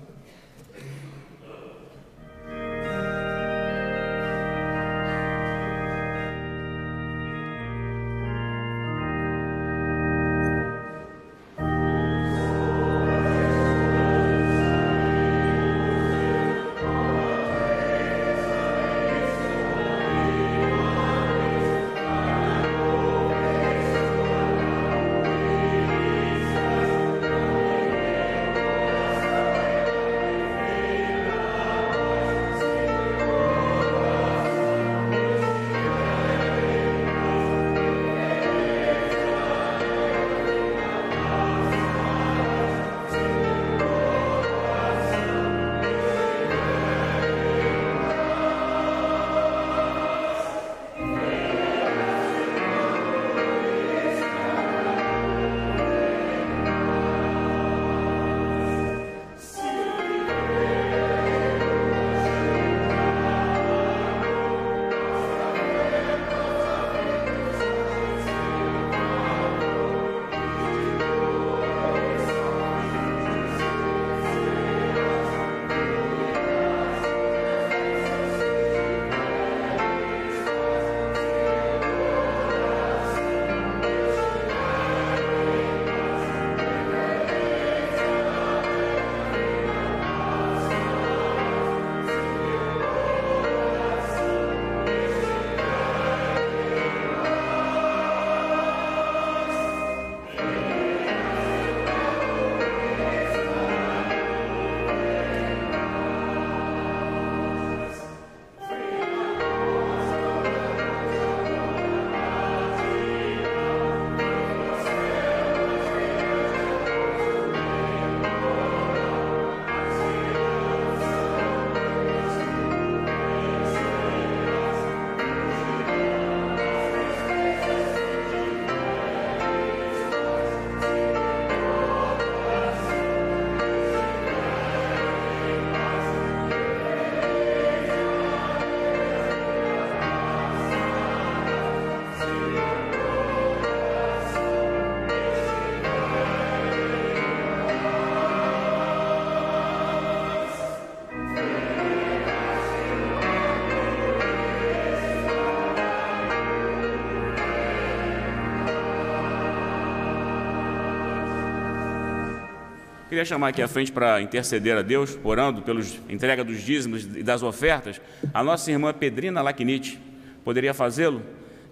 Queria chamar aqui à frente para interceder a Deus, orando pela entrega dos dízimos e das ofertas, a nossa irmã Pedrina Lacnite. Poderia fazê-lo,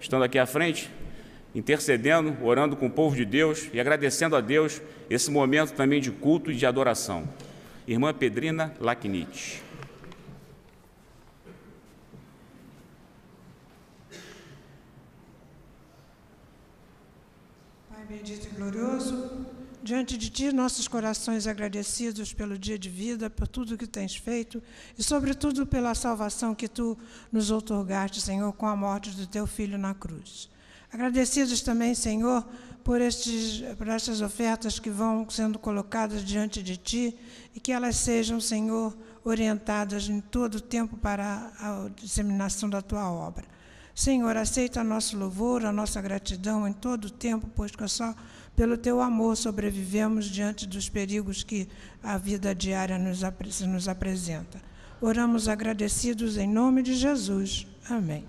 estando aqui à frente, intercedendo, orando com o povo de Deus e agradecendo a Deus esse momento também de culto e de adoração. Irmã Pedrina Lacnite. Pai bendito e glorioso, diante de Ti, nossos corações agradecidos pelo dia de vida, por tudo que Tens feito e, sobretudo, pela salvação que Tu nos outorgaste, Senhor, com a morte do Teu Filho na cruz. Agradecidos também, Senhor, por estas ofertas que vão sendo colocadas diante de Ti e que elas sejam, Senhor, orientadas em todo o tempo para a disseminação da Tua obra. Senhor, aceita nosso louvor, a nossa gratidão em todo o tempo, pois que só pelo Teu amor sobrevivemos diante dos perigos que a vida diária nos apresenta. Oramos agradecidos em nome de Jesus. Amém.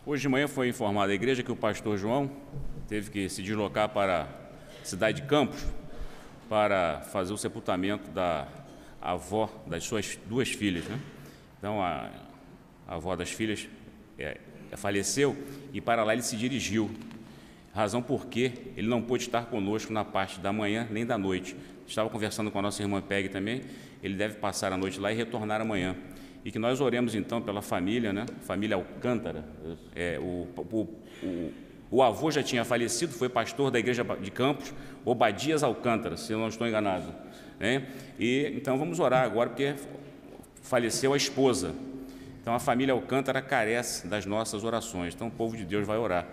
Hoje de manhã foi informada a igreja que o pastor João teve que se deslocar para a cidade de Campos para fazer o sepultamento da avó das suas duas filhas, né? Então, a avó das filhas faleceu e para lá ele se dirigiu, razão porque ele não pôde estar conosco na parte da manhã nem da noite. Estava conversando com a nossa irmã Peg também, ele deve passar a noite lá e retornar amanhã. E que nós oremos então pela família, né? Família Alcântara, O avô já tinha falecido, foi pastor da igreja de Campos, Obadias Alcântara, se eu não estou enganado, né? E então vamos orar agora, porque faleceu a esposa. Então a família Alcântara carece das nossas orações. Então o povo de Deus vai orar.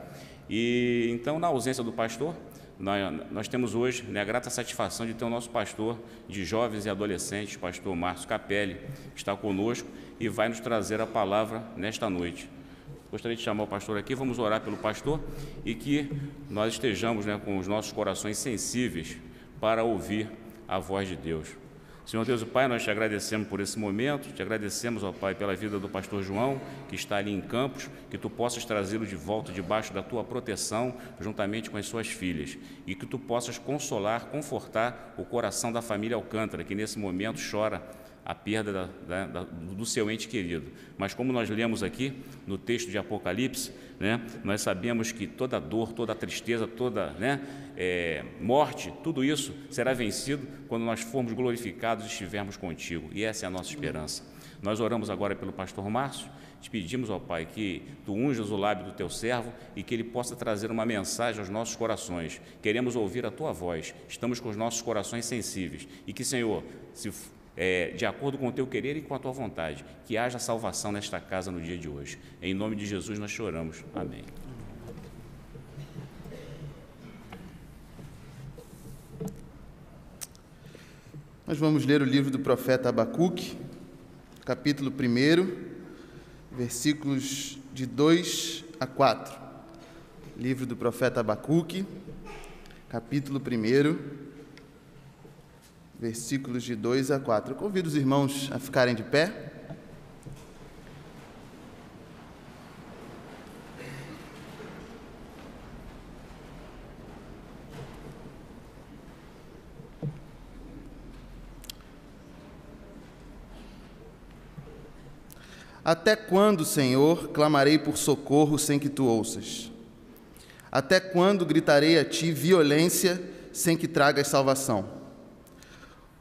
E então, na ausência do pastor, nós temos hoje, né, a grata satisfação de ter o nosso pastor de jovens e adolescentes, pastor Márcio Capelli, que está conosco e vai nos trazer a palavra nesta noite. Gostaria de chamar o pastor aqui, vamos orar pelo pastor e que nós estejamos, né, com os nossos corações sensíveis para ouvir a voz de Deus. Senhor Deus e Pai, nós te agradecemos por esse momento, te agradecemos, ó Pai, pela vida do pastor João, que está ali em Campos, que tu possas trazê-lo de volta debaixo da tua proteção, juntamente com as suas filhas, e que tu possas consolar, confortar o coração da família Alcântara, que nesse momento chora a perda do seu ente querido. Mas como nós lemos aqui no texto de Apocalipse, né, nós sabemos que toda dor, toda tristeza, toda morte, tudo isso será vencido quando nós formos glorificados e estivermos contigo. E essa é a nossa esperança. Nós oramos agora pelo pastor Márcio, te pedimos, ó Pai, que tu unjas o lábio do teu servo e que ele possa trazer uma mensagem aos nossos corações. Queremos ouvir a tua voz, estamos com os nossos corações sensíveis e que, Senhor, de acordo com o teu querer e com a tua vontade, que haja salvação nesta casa no dia de hoje. Em nome de Jesus nós choramos. Amém. Nós vamos ler o livro do profeta Abacuque, capítulo 1, versículos de 2 a 4. Livro do profeta Abacuque, capítulo 1, versículos de 2 a 4. Eu convido os irmãos a ficarem de pé. Até quando, Senhor, clamarei por socorro sem que tu ouças? Até quando gritarei a ti violência sem que tragas salvação?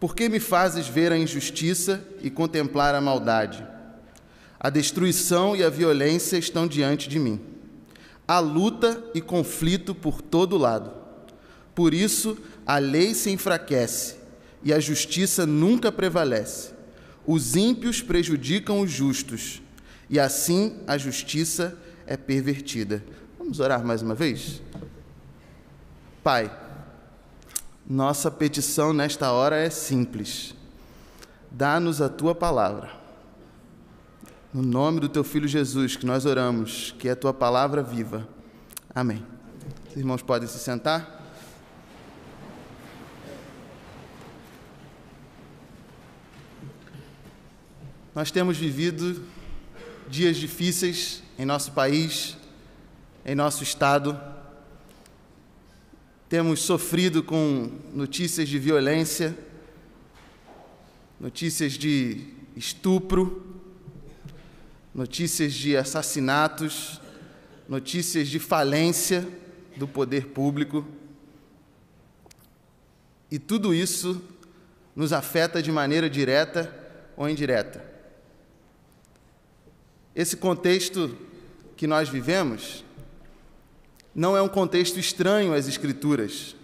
Por que me fazes ver a injustiça e contemplar a maldade? A destruição e a violência estão diante de mim. Há luta e conflito por todo lado. Por isso, a lei se enfraquece e a justiça nunca prevalece. Os ímpios prejudicam os justos e assim a justiça é pervertida. Vamos orar mais uma vez? Pai, nossa petição nesta hora é simples. Dá-nos a tua palavra. No nome do teu Filho Jesus, que nós oramos, que é a tua palavra viva. Amém. Os irmãos podem se sentar? Nós temos vivido dias difíceis em nosso país, em nosso estado. Temos sofrido com notícias de violência, notícias de estupro, notícias de assassinatos, notícias de falência do poder público. E tudo isso nos afeta de maneira direta ou indireta. Esse contexto que nós vivemos não é um contexto estranho às Escrituras,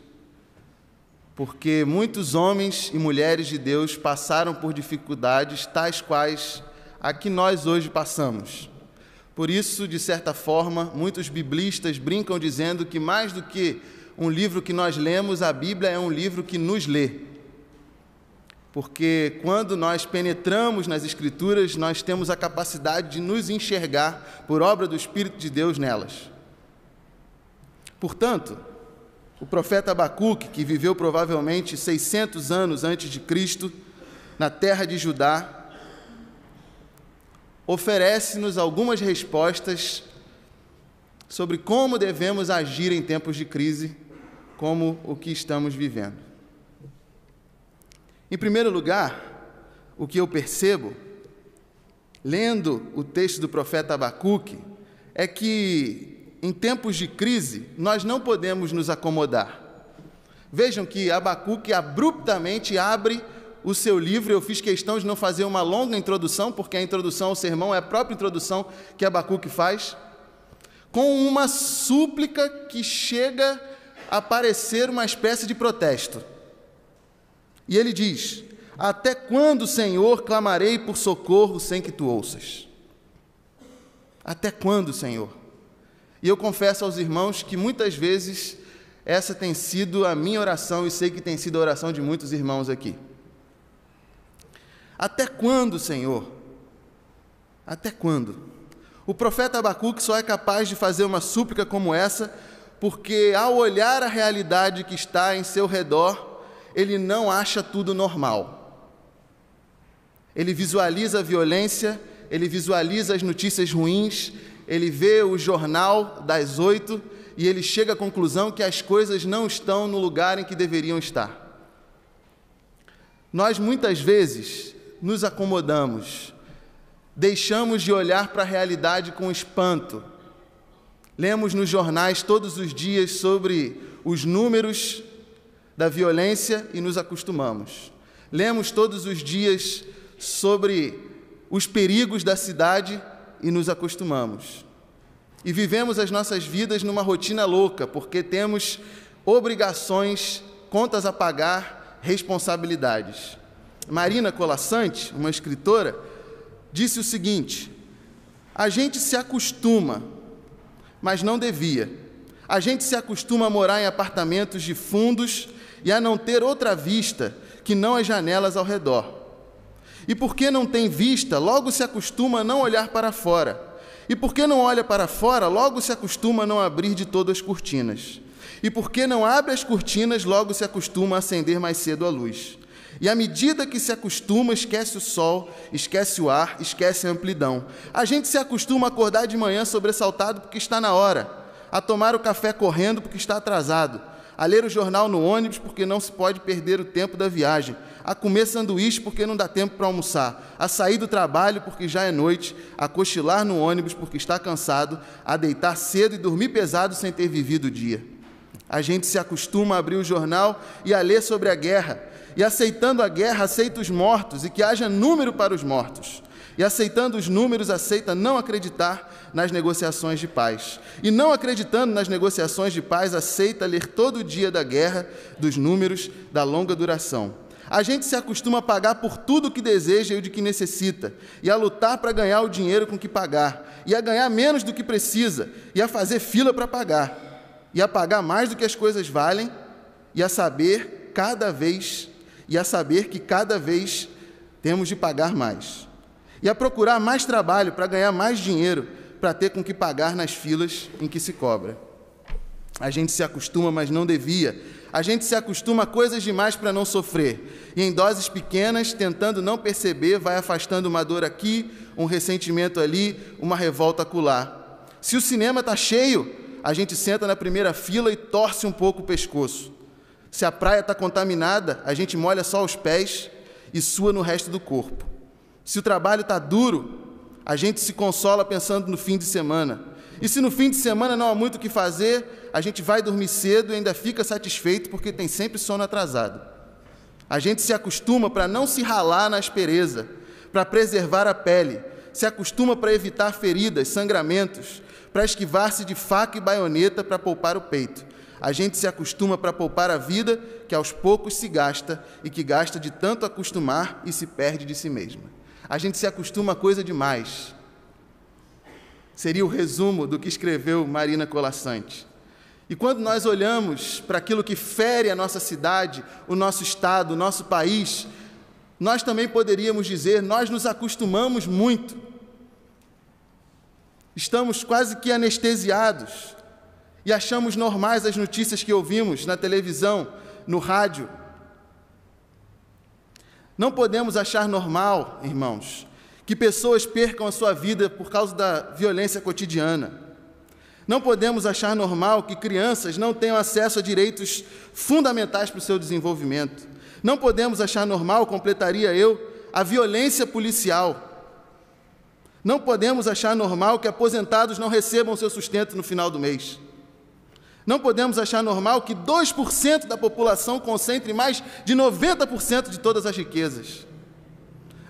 porque muitos homens e mulheres de Deus passaram por dificuldades tais quais a que nós hoje passamos. Por isso, de certa forma, muitos biblistas brincam dizendo que mais do que um livro que nós lemos, a Bíblia é um livro que nos lê. Porque quando nós penetramos nas Escrituras, nós temos a capacidade de nos enxergar por obra do Espírito de Deus nelas. Portanto, o profeta Abacuque, que viveu provavelmente 600 anos antes de Cristo, na terra de Judá, oferece-nos algumas respostas sobre como devemos agir em tempos de crise, como o que estamos vivendo. Em primeiro lugar, o que eu percebo, lendo o texto do profeta Abacuque, é que em tempos de crise, nós não podemos nos acomodar. Vejam que Abacuque abruptamente abre o seu livro. Eu fiz questão de não fazer uma longa introdução, porque a introdução ao sermão é a própria introdução que Abacuque faz, com uma súplica que chega a parecer uma espécie de protesto. E ele diz: até quando, Senhor, clamarei por socorro sem que tu ouças? Até quando, Senhor? E eu confesso aos irmãos que muitas vezes essa tem sido a minha oração, e sei que tem sido a oração de muitos irmãos aqui. Até quando, Senhor? Até quando? O profeta Abacuque só é capaz de fazer uma súplica como essa, porque ao olhar a realidade que está em seu redor, ele não acha tudo normal. Ele visualiza a violência, ele visualiza as notícias ruins, ele vê o jornal das 8 e ele chega à conclusão que as coisas não estão no lugar em que deveriam estar. Nós muitas vezes nos acomodamos, deixamos de olhar para a realidade com espanto. Lemos nos jornais todos os dias sobre os números da violência e nos acostumamos. Lemos todos os dias sobre os perigos da cidade e nos acostumamos. E vivemos as nossas vidas numa rotina louca, porque temos obrigações, contas a pagar, responsabilidades. Marina Colasanti, uma escritora, disse o seguinte: a gente se acostuma, mas não devia. A gente se acostuma a morar em apartamentos de fundos e a não ter outra vista que não as janelas ao redor. E porque não tem vista, logo se acostuma a não olhar para fora. E porque não olha para fora, logo se acostuma a não abrir de todo as cortinas. E porque não abre as cortinas, logo se acostuma a acender mais cedo a luz. E à medida que se acostuma, esquece o sol, esquece o ar, esquece a amplidão. A gente se acostuma a acordar de manhã sobressaltado porque está na hora, a tomar o café correndo porque está atrasado, a ler o jornal no ônibus porque não se pode perder o tempo da viagem, a comer sanduíche porque não dá tempo para almoçar, a sair do trabalho porque já é noite, a cochilar no ônibus porque está cansado, a deitar cedo e dormir pesado sem ter vivido o dia. A gente se acostuma a abrir o jornal e a ler sobre a guerra, e aceitando a guerra, aceita os mortos e que haja número para os mortos. E aceitando os números, aceita não acreditar nas negociações de paz. E não acreditando nas negociações de paz, aceita ler todo o dia da guerra, dos números, da longa duração. A gente se acostuma a pagar por tudo o que deseja e o de que necessita, e a lutar para ganhar o dinheiro com que pagar, e a ganhar menos do que precisa, e a fazer fila para pagar, e a pagar mais do que as coisas valem, e a saber que cada vez temos de pagar mais. E a procurar mais trabalho para ganhar mais dinheiro, para ter com que pagar nas filas em que se cobra. A gente se acostuma, mas não devia. A gente se acostuma a coisas demais para não sofrer. E em doses pequenas, tentando não perceber, vai afastando uma dor aqui, um ressentimento ali, uma revolta acolá. Se o cinema está cheio, a gente senta na primeira fila e torce um pouco o pescoço. Se a praia está contaminada, a gente molha só os pés e sua no resto do corpo. Se o trabalho está duro, a gente se consola pensando no fim de semana. E se no fim de semana não há muito o que fazer, a gente vai dormir cedo e ainda fica satisfeito porque tem sempre sono atrasado. A gente se acostuma para não se ralar na aspereza, para preservar a pele, se acostuma para evitar feridas, sangramentos, para esquivar-se de faca e baioneta para poupar o peito. A gente se acostuma para poupar a vida, que aos poucos se gasta, e que gasta de tanto acostumar e se perde de si mesma. A gente se acostuma a coisa demais. Seria o resumo do que escreveu Marina Colasanti. E quando nós olhamos para aquilo que fere a nossa cidade, o nosso estado, o nosso país, nós também poderíamos dizer, nós nos acostumamos muito. Estamos quase que anestesiados e achamos normais as notícias que ouvimos na televisão, no rádio. Não podemos achar normal, irmãos, que pessoas percam a sua vida por causa da violência cotidiana. Não podemos achar normal que crianças não tenham acesso a direitos fundamentais para o seu desenvolvimento. Não podemos achar normal, completaria eu, a violência policial. Não podemos achar normal que aposentados não recebam seu sustento no final do mês. Não podemos achar normal que 2% da população concentre mais de 90% de todas as riquezas.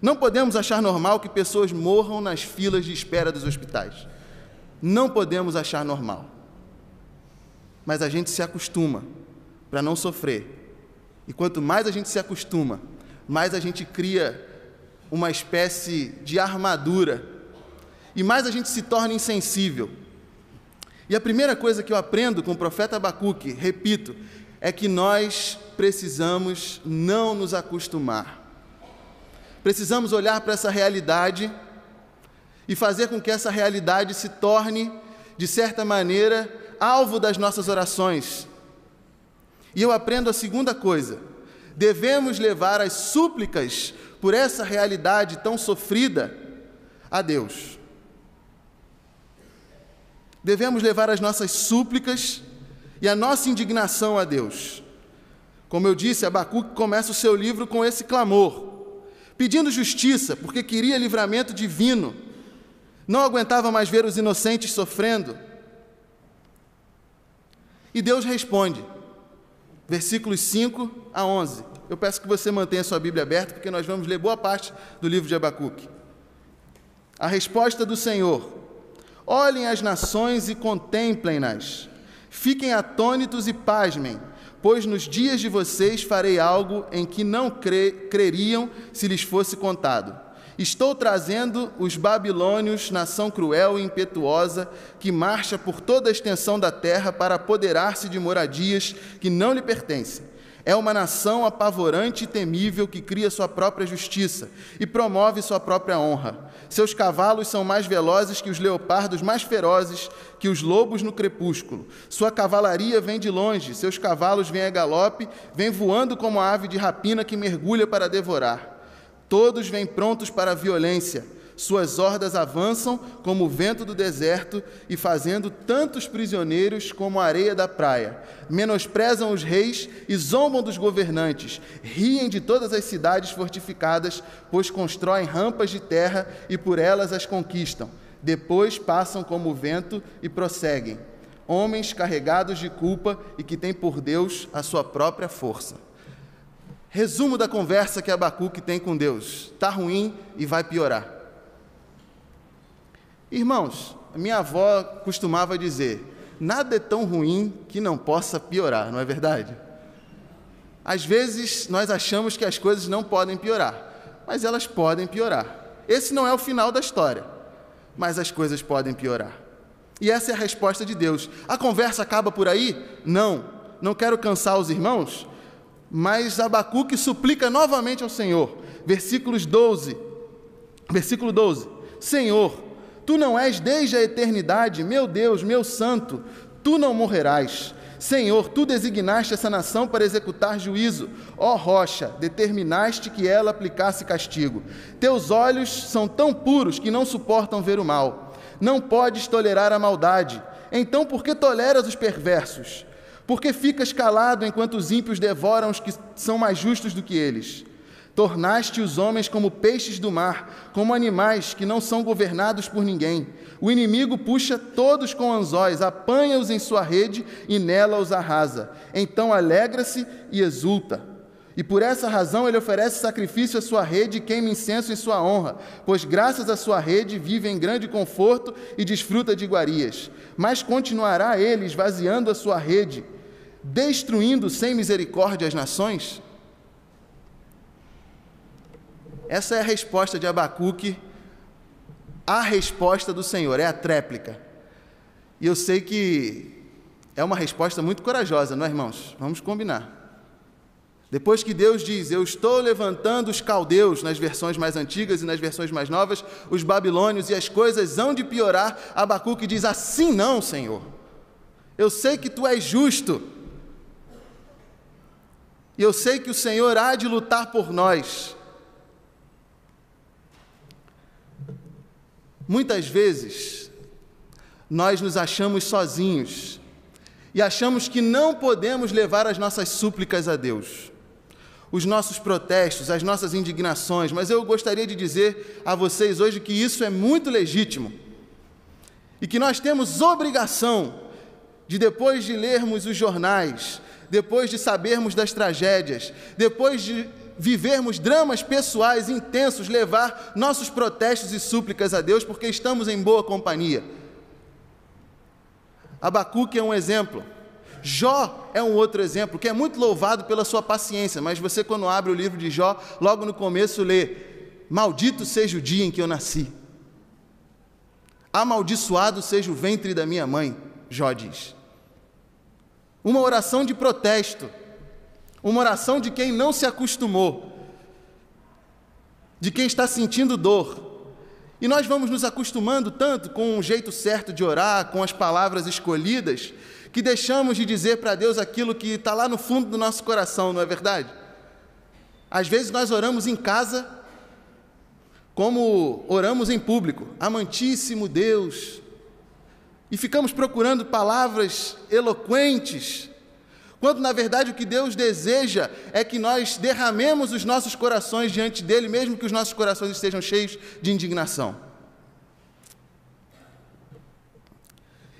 Não podemos achar normal que pessoas morram nas filas de espera dos hospitais. não podemos achar normal. Mas a gente se acostuma para não sofrer. E quanto mais a gente se acostuma, mais a gente cria uma espécie de armadura e mais a gente se torna insensível. E a primeira coisa que eu aprendo com o profeta Abacuque, repito, é que nós precisamos não nos acostumar. Precisamos olhar para essa realidade e fazer com que essa realidade se torne, de certa maneira, alvo das nossas orações. E eu aprendo a segunda coisa: devemos levar as súplicas por essa realidade tão sofrida a Deus. Devemos levar as nossas súplicas e a nossa indignação a Deus. Como eu disse, Abacuque começa o seu livro com esse clamor, pedindo justiça, porque queria livramento divino, não aguentava mais ver os inocentes sofrendo. E Deus responde, versículos 5 a 11. Eu peço que você mantenha sua Bíblia aberta, porque nós vamos ler boa parte do livro de Abacuque. A resposta do Senhor: olhem as nações e contemplem-nas, fiquem atônitos e pasmem, pois nos dias de vocês farei algo em que não creriam se lhes fosse contado. Estou trazendo os babilônios, nação cruel e impetuosa, que marcha por toda a extensão da terra para apoderar-se de moradias que não lhe pertencem. É uma nação apavorante e temível que cria sua própria justiça e promove sua própria honra. Seus cavalos são mais velozes que os leopardos, mais ferozes que os lobos no crepúsculo. Sua cavalaria vem de longe, seus cavalos vêm a galope, vêm voando como a ave de rapina que mergulha para devorar. Todos vêm prontos para a violência. Suas hordas avançam como o vento do deserto e fazendo tantos prisioneiros como a areia da praia. Menosprezam os reis e zombam dos governantes. Riem de todas as cidades fortificadas, pois constroem rampas de terra e por elas as conquistam. Depois passam como o vento e prosseguem. Homens carregados de culpa e que têm por Deus a sua própria força. Resumo da conversa que Abacuque tem com Deus. Está ruim e vai piorar. Irmãos, a minha avó costumava dizer, nada é tão ruim que não possa piorar, não é verdade? Às vezes nós achamos que as coisas não podem piorar, mas elas podem piorar. Esse não é o final da história, mas as coisas podem piorar. E essa é a resposta de Deus. A conversa acaba por aí? Não quero cansar os irmãos, mas Abacuque suplica novamente ao Senhor. Versículo 12. Senhor, Tu não és desde a eternidade, meu Deus, meu santo, Tu não morrerás. Senhor, Tu designaste essa nação para executar juízo. Ó rocha, determinaste que ela aplicasse castigo. Teus olhos são tão puros que não suportam ver o mal. Não podes tolerar a maldade. Então por que toleras os perversos? Por que ficas calado enquanto os ímpios devoram os que são mais justos do que eles? Tornaste os homens como peixes do mar, como animais que não são governados por ninguém. O inimigo puxa todos com anzóis, apanha-os em sua rede e nela os arrasa. Então alegra-se e exulta. E por essa razão ele oferece sacrifício à sua rede e queima incenso em sua honra, pois graças à sua rede vive em grande conforto e desfruta de iguarias. Mas continuará ele esvaziando a sua rede, destruindo sem misericórdia as nações? Essa é a resposta de Abacuque, a resposta do Senhor, é a tréplica. E eu sei que é uma resposta muito corajosa, não é, irmãos? Vamos combinar. Depois que Deus diz, eu estou levantando os caldeus, nas versões mais antigas e nas versões mais novas, os babilônios, e as coisas hão de piorar, Abacuque diz, assim não, Senhor. Eu sei que Tu és justo. E eu sei que o Senhor há de lutar por nós. Muitas vezes, nós nos achamos sozinhos e achamos que não podemos levar as nossas súplicas a Deus, os nossos protestos, as nossas indignações, mas eu gostaria de dizer a vocês hoje que isso é muito legítimo e que nós temos obrigação de, depois de lermos os jornais, depois de sabermos das tragédias, depois de vivermos dramas pessoais intensos, levar nossos protestos e súplicas a Deus, porque estamos em boa companhia. Abacuque é um exemplo. Jó é um outro exemplo, que é muito louvado pela sua paciência, mas você, quando abre o livro de Jó, logo no começo lê: maldito seja o dia em que eu nasci. Amaldiçoado seja o ventre da minha mãe, Jó diz. Uma oração de protesto, uma oração de quem não se acostumou, de quem está sentindo dor. E nós vamos nos acostumando tanto com um jeito certo de orar, com as palavras escolhidas, que deixamos de dizer para Deus aquilo que está lá no fundo do nosso coração, não é verdade? Às vezes nós oramos em casa como oramos em público: amantíssimo Deus, e ficamos procurando palavras eloquentes, quando na verdade o que Deus deseja é que nós derramemos os nossos corações diante dele, mesmo que os nossos corações estejam cheios de indignação.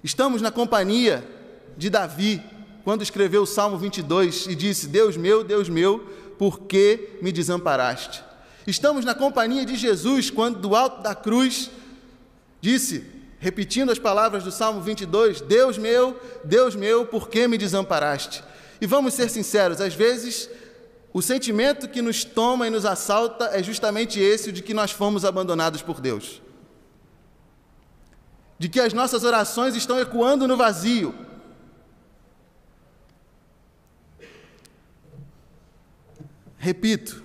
Estamos na companhia de Davi, quando escreveu o Salmo 22 e disse: Deus meu, por que me desamparaste? Estamos na companhia de Jesus, quando do alto da cruz disse, repetindo as palavras do Salmo 22, Deus meu, por que me desamparaste? E vamos ser sinceros, às vezes o sentimento que nos toma e nos assalta é justamente esse, o de que nós fomos abandonados por Deus, de que as nossas orações estão ecoando no vazio. Repito,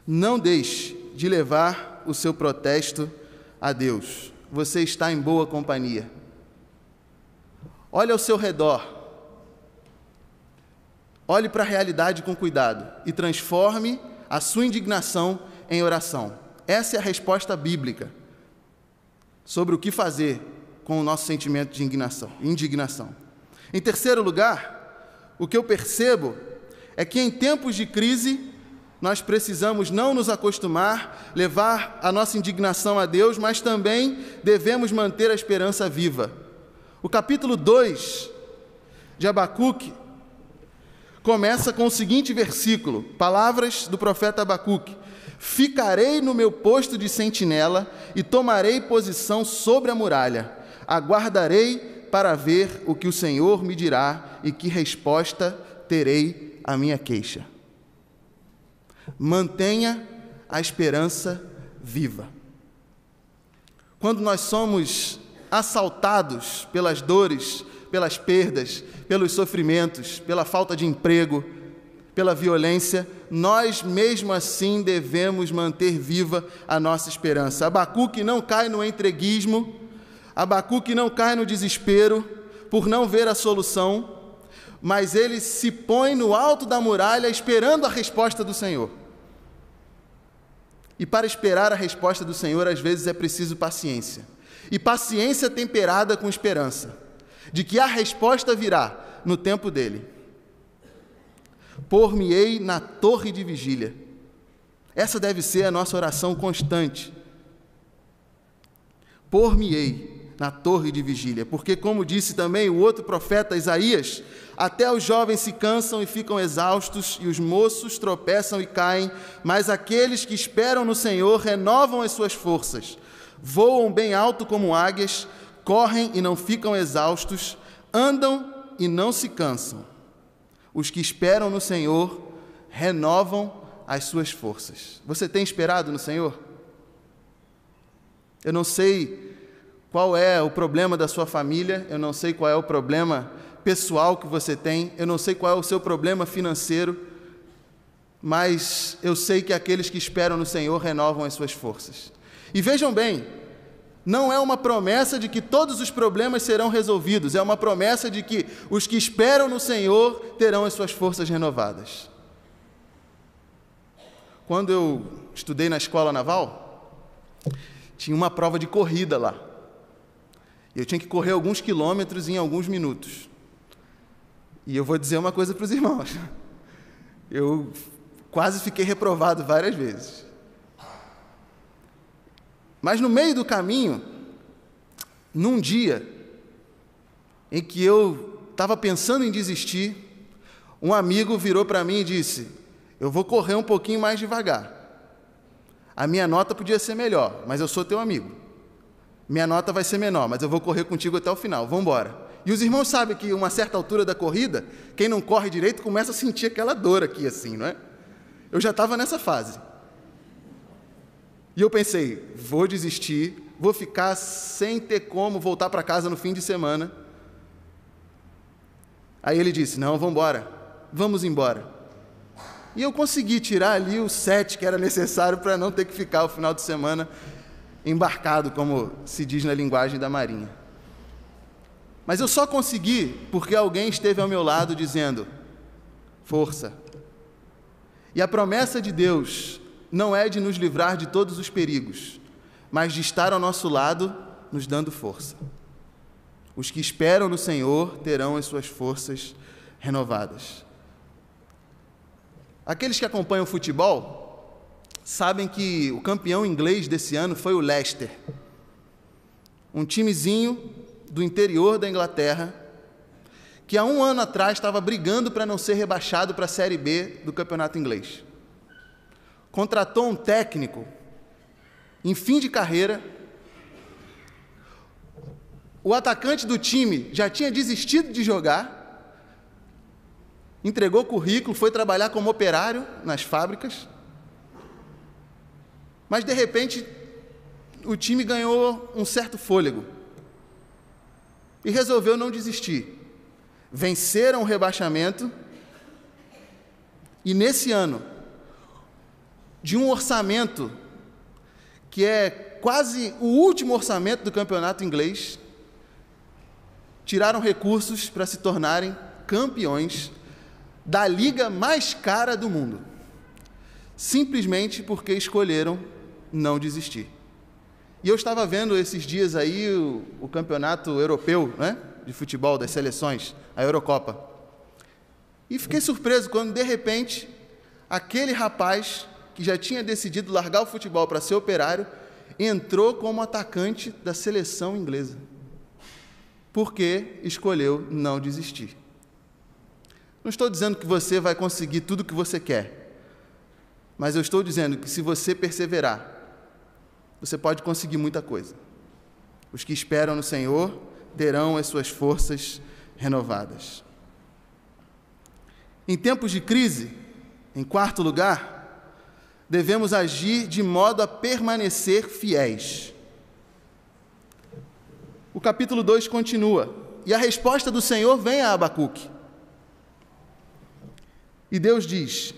não deixe de levar o seu protesto a Deus. Você está em boa companhia. Olhe ao seu redor. Olhe para a realidade com cuidado e transforme a sua indignação em oração. Essa é a resposta bíblica sobre o que fazer com o nosso sentimento de indignação. Em terceiro lugar, o que eu percebo é que em tempos de crise nós precisamos não nos acostumar, levar a nossa indignação a Deus, mas também devemos manter a esperança viva. O capítulo 2 de Abacuque começa com o seguinte versículo, palavras do profeta Abacuque: ficarei no meu posto de sentinela e tomarei posição sobre a muralha, aguardarei para ver o que o Senhor me dirá e que resposta terei à minha queixa. Mantenha a esperança viva. Quando nós somos assaltados pelas dores, pelas perdas, pelos sofrimentos, pela falta de emprego, pela violência, nós mesmo assim devemos manter viva a nossa esperança. Abacuque não cai no entreguismo, Abacuque não cai no desespero por não ver a solução, mas ele se põe no alto da muralha esperando a resposta do Senhor. E para esperar a resposta do Senhor, às vezes é preciso paciência. E paciência temperada com esperança, de que a resposta virá no tempo dele. Por-me-ei na torre de vigília. Essa deve ser a nossa oração constante. Por-me-ei na torre de vigília, porque, como disse também o outro profeta Isaías, até os jovens se cansam e ficam exaustos, e os moços tropeçam e caem, mas aqueles que esperam no Senhor renovam as suas forças, voam bem alto como águias, correm e não ficam exaustos, andam e não se cansam. Os que esperam no Senhor renovam as suas forças. Você tem esperado no Senhor? Eu não sei qual é o problema da sua família, eu não sei qual é o problema pessoal que você tem, eu não sei qual é o seu problema financeiro, mas eu sei que aqueles que esperam no Senhor renovam as suas forças. E vejam bem, não é uma promessa de que todos os problemas serão resolvidos, é uma promessa de que os que esperam no Senhor terão as suas forças renovadas. Quando eu estudei na escola naval, tinha uma prova de corrida lá. Eu tinha que correr alguns quilômetros em alguns minutos. E eu vou dizer uma coisa para os irmãos. Eu quase fiquei reprovado várias vezes. Mas no meio do caminho, num dia em que eu estava pensando em desistir, um amigo virou para mim e disse: eu vou correr um pouquinho mais devagar. A minha nota podia ser melhor, mas eu sou teu amigo. Minha nota vai ser menor, mas eu vou correr contigo até o final, vamos embora. E os irmãos sabem que, uma certa altura da corrida, quem não corre direito começa a sentir aquela dor aqui, assim, não é? Eu já estava nessa fase. E eu pensei, vou desistir, vou ficar sem ter como voltar para casa no fim de semana. Aí ele disse, não, vamos embora. E eu consegui tirar ali o 7 que era necessário para não ter que ficar o final de semana embarcado, como se diz na linguagem da Marinha. Mas eu só consegui porque alguém esteve ao meu lado dizendo, força. E a promessa de Deus não é de nos livrar de todos os perigos, mas de estar ao nosso lado, nos dando força. Os que esperam no Senhor terão as suas forças renovadas. Aqueles que acompanham o futebol sabem que o campeão inglês desse ano foi o Leicester, um timezinho do interior da Inglaterra, que há um ano atrás estava brigando para não ser rebaixado para a Série B do campeonato inglês. Contratou um técnico em fim de carreira. O atacante do time já tinha desistido de jogar, entregou currículo, foi trabalhar como operário nas fábricas, mas de repente o time ganhou um certo fôlego e resolveu não desistir. Venceram o rebaixamento e nesse ano, de um orçamento que é quase o último orçamento do campeonato inglês, tiraram recursos para se tornarem campeões da liga mais cara do mundo, simplesmente porque escolheram não desistir. E eu estava vendo esses dias aí o campeonato europeu, né, de futebol das seleções, a Eurocopa, e fiquei surpreso quando, de repente, aquele rapaz que já tinha decidido largar o futebol para ser operário, entrou como atacante da seleção inglesa, porque escolheu não desistir. Não estou dizendo que você vai conseguir tudo o que você quer, mas eu estou dizendo que se você perseverar, você pode conseguir muita coisa. Os que esperam no Senhor terão as suas forças renovadas. Em tempos de crise, em quarto lugar, devemos agir de modo a permanecer fiéis. O capítulo 2 continua, e a resposta do Senhor vem a Abacuque. E Deus diz,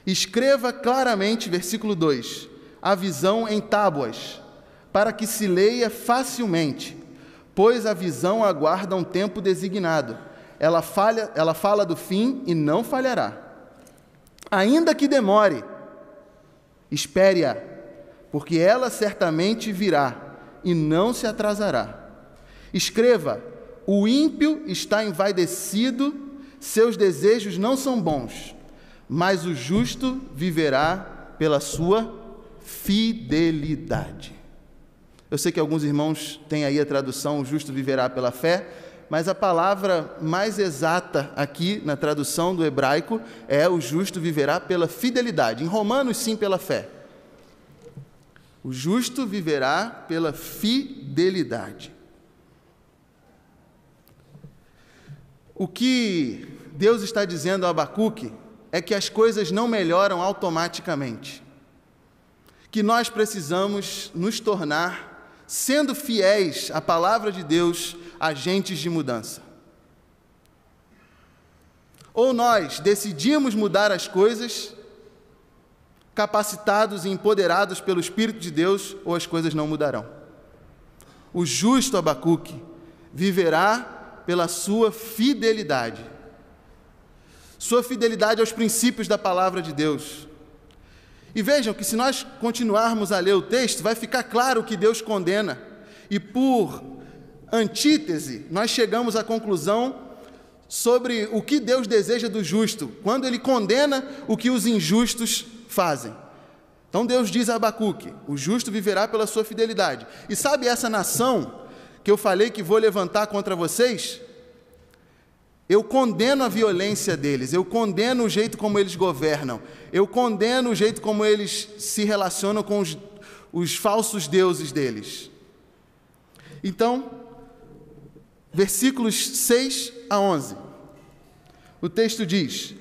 escreva claramente, versículo 2, a visão em tábuas, para que se leia facilmente, pois a visão aguarda um tempo designado. Ela fala do fim e não falhará. Ainda que demore, espere-a, porque ela certamente virá e não se atrasará. Escreva, o ímpio está envaidecido, seus desejos não são bons, mas o justo viverá pela sua fidelidade. Eu sei que alguns irmãos têm aí a tradução, o justo viverá pela fé, mas a palavra mais exata aqui na tradução do hebraico é o justo viverá pela fidelidade. Em Romanos, sim, pela fé. O justo viverá pela fidelidade. O que Deus está dizendo a Abacuque é que as coisas não melhoram automaticamente, que nós precisamos nos tornar, sendo fiéis à palavra de Deus, agentes de mudança. Ou nós decidimos mudar as coisas, capacitados e empoderados pelo Espírito de Deus, ou as coisas não mudarão. O justo Abacuque viverá pela sua fidelidade aos princípios da palavra de Deus. E vejam que se nós continuarmos a ler o texto, vai ficar claro que Deus condena, e por antítese, nós chegamos à conclusão sobre o que Deus deseja do justo, quando Ele condena o que os injustos fazem. Então Deus diz a Abacuque, o justo viverá pela sua fidelidade. E sabe essa nação que eu falei que vou levantar contra vocês? Eu condeno a violência deles, eu condeno o jeito como eles governam, eu condeno o jeito como eles se relacionam com os falsos deuses deles. Então, versículos 6 a 11. O texto diz: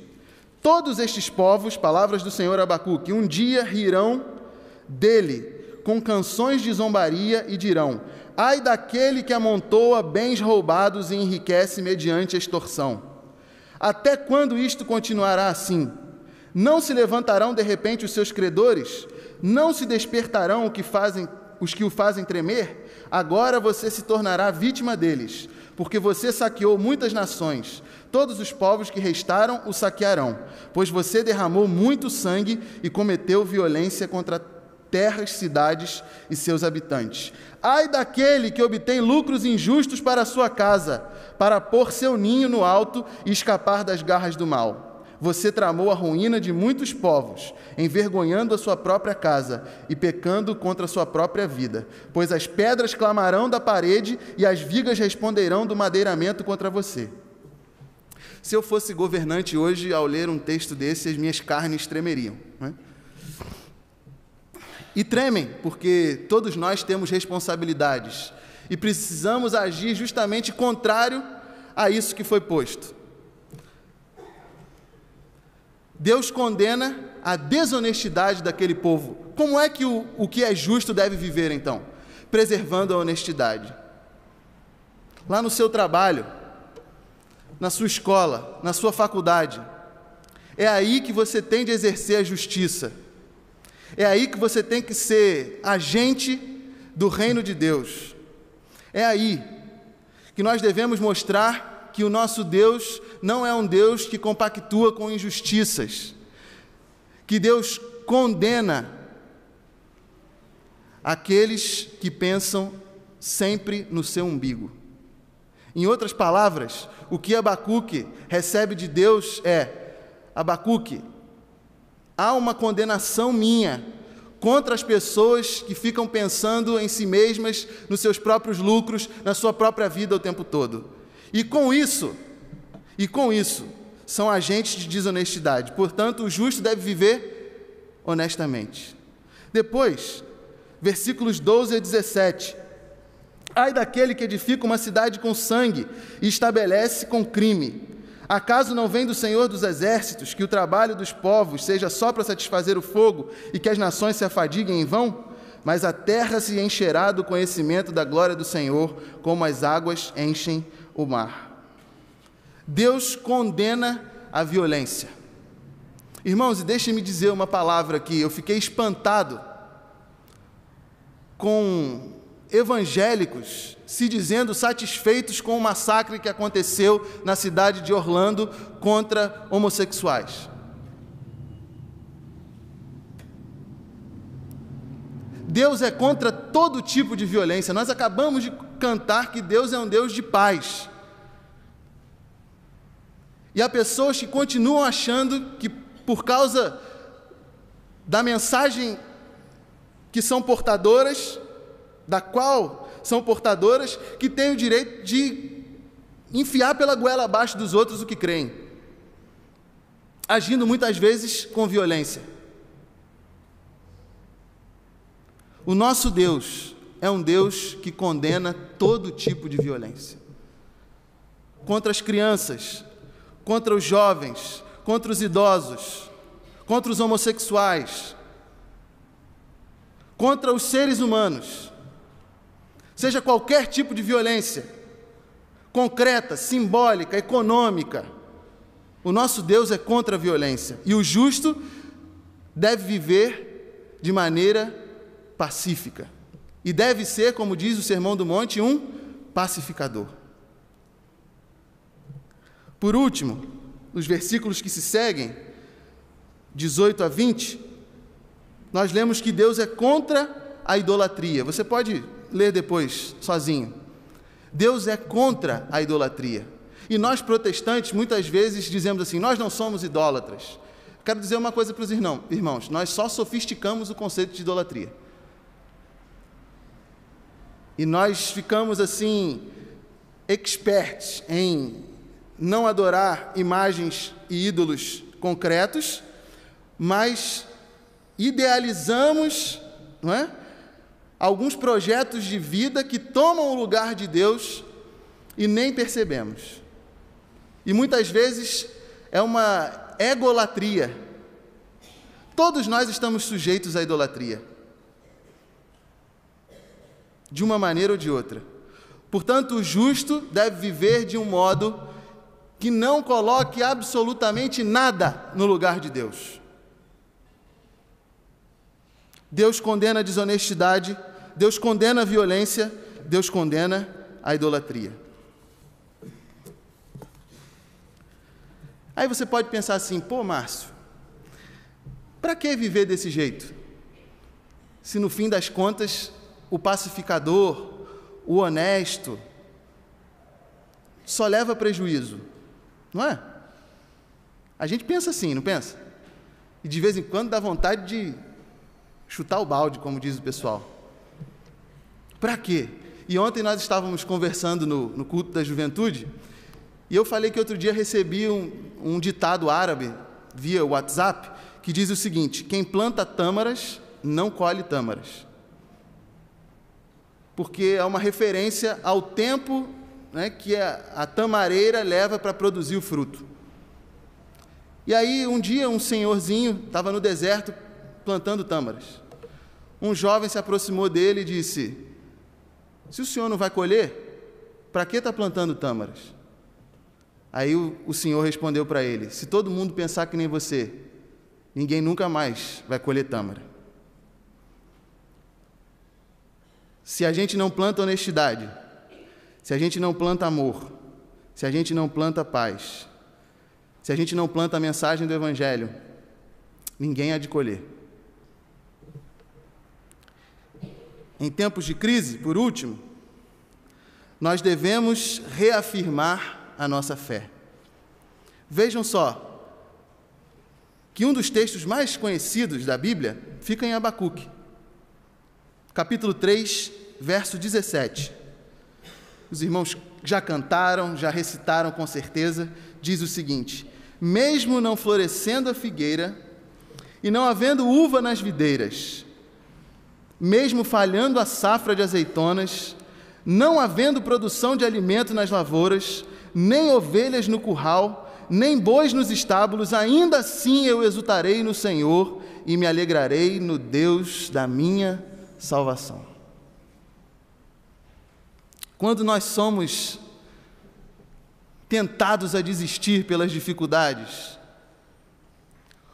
todos estes povos, palavras do Senhor a Abacuque, um dia rirão dele com canções de zombaria e dirão: ai daquele que amontoa bens roubados e enriquece mediante extorsão. Até quando isto continuará assim? Não se levantarão de repente os seus credores? Não se despertarão os que o fazem tremer? Agora você se tornará vítima deles, porque você saqueou muitas nações. Todos os povos que restaram o saquearão, pois você derramou muito sangue e cometeu violência contra terras, cidades e seus habitantes. Ai daquele que obtém lucros injustos para a sua casa, para pôr seu ninho no alto e escapar das garras do mal. Você tramou a ruína de muitos povos, envergonhando a sua própria casa e pecando contra a sua própria vida, pois as pedras clamarão da parede e as vigas responderão do madeiramento contra você. Se eu fosse governante hoje, ao ler um texto desse, as minhas carnes tremeriam, né? E tremem, porque todos nós temos responsabilidades e precisamos agir justamente contrário a isso que foi posto. Deus condena a desonestidade daquele povo. Como é que o que é justo deve viver, então? Preservando a honestidade. Lá no seu trabalho, na sua escola, na sua faculdade, é aí que você tem de exercer a justiça. É aí que você tem que ser agente do reino de Deus. É aí que nós devemos mostrar que o nosso Deus não é um Deus que compactua com injustiças, que Deus condena aqueles que pensam sempre no seu umbigo. Em outras palavras, o que Abacuque recebe de Deus é: Abacuque, há uma condenação minha contra as pessoas que ficam pensando em si mesmas, nos seus próprios lucros, na sua própria vida o tempo todo. E com isso, são agentes de desonestidade. Portanto, o justo deve viver honestamente. Depois, versículos 12 a 17. Ai daquele que edifica uma cidade com sangue e estabelece com crime. Acaso não vem do Senhor dos Exércitos que o trabalho dos povos seja só para satisfazer o fogo e que as nações se afadiguem em vão? Mas a terra se encherá do conhecimento da glória do Senhor, como as águas enchem o mar. Deus condena a violência. Irmãos, e deixem-me dizer uma palavra aqui. Eu fiquei espantado com evangélicos se dizendo satisfeitos com o massacre que aconteceu na cidade de Orlando contra homossexuais. Deus é contra todo tipo de violência. Nós acabamos de cantar que Deus é um Deus de paz. E há pessoas que continuam achando que, por causa da mensagem que são portadoras, da qual são portadoras, que têm o direito de enfiar pela goela abaixo dos outros o que creem, agindo muitas vezes com violência. O nosso Deus é um Deus que condena todo tipo de violência. Contra as crianças, contra os jovens, contra os idosos, contra os homossexuais, contra os seres humanos. Seja qualquer tipo de violência, concreta, simbólica, econômica, o nosso Deus é contra a violência. E o justo deve viver de maneira pacífica. E deve ser, como diz o Sermão do Monte, um pacificador. Por último, nos versículos que se seguem, 18 a 20, nós lemos que Deus é contra a idolatria. Você pode ler depois, sozinho. Deus é contra a idolatria. E nós, protestantes, muitas vezes dizemos assim: nós não somos idólatras. Quero dizer uma coisa para os irmãos: nós só sofisticamos o conceito de idolatria. E nós ficamos assim, experts em não adorar imagens e ídolos concretos, mas idealizamos, não é, alguns projetos de vida que tomam o lugar de Deus e nem percebemos. E muitas vezes é uma egolatria. Todos nós estamos sujeitos à idolatria, de uma maneira ou de outra. Portanto, o justo deve viver de um modo que não coloque absolutamente nada no lugar de Deus. Deus condena a desonestidade, Deus condena a violência, Deus condena a idolatria. Aí você pode pensar assim, pô, Márcio, para que viver desse jeito? Se no fim das contas, o pacificador, o honesto, só leva prejuízo, não é? A gente pensa assim, não pensa? E de vez em quando dá vontade de chutar o balde, como diz o pessoal. Para quê? E ontem nós estávamos conversando no culto da juventude, e eu falei que outro dia recebi um ditado árabe via WhatsApp, que diz o seguinte: quem planta tâmaras não colhe tâmaras. Porque é uma referência ao tempo, né, que a tamareira leva para produzir o fruto. E aí, um dia, um senhorzinho estava no deserto plantando tâmaras. Um jovem se aproximou dele e disse: se o senhor não vai colher, para que está plantando tâmaras? Aí o senhor respondeu para ele: se todo mundo pensar que nem você, ninguém nunca mais vai colher tâmara. Se a gente não planta honestidade, se a gente não planta amor, se a gente não planta paz, se a gente não planta a mensagem do Evangelho, ninguém há de colher. Em tempos de crise, por último, nós devemos reafirmar a nossa fé. Vejam só, que um dos textos mais conhecidos da Bíblia fica em Abacuque, capítulo 3, verso 17. Os irmãos já cantaram, já recitaram com certeza. Diz o seguinte: mesmo não florescendo a figueira e não havendo uva nas videiras, mesmo falhando a safra de azeitonas, não havendo produção de alimento nas lavouras, nem ovelhas no curral, nem bois nos estábulos, ainda assim eu exultarei no Senhor e me alegrarei no Deus da minha salvação. Quando nós somos tentados a desistir pelas dificuldades,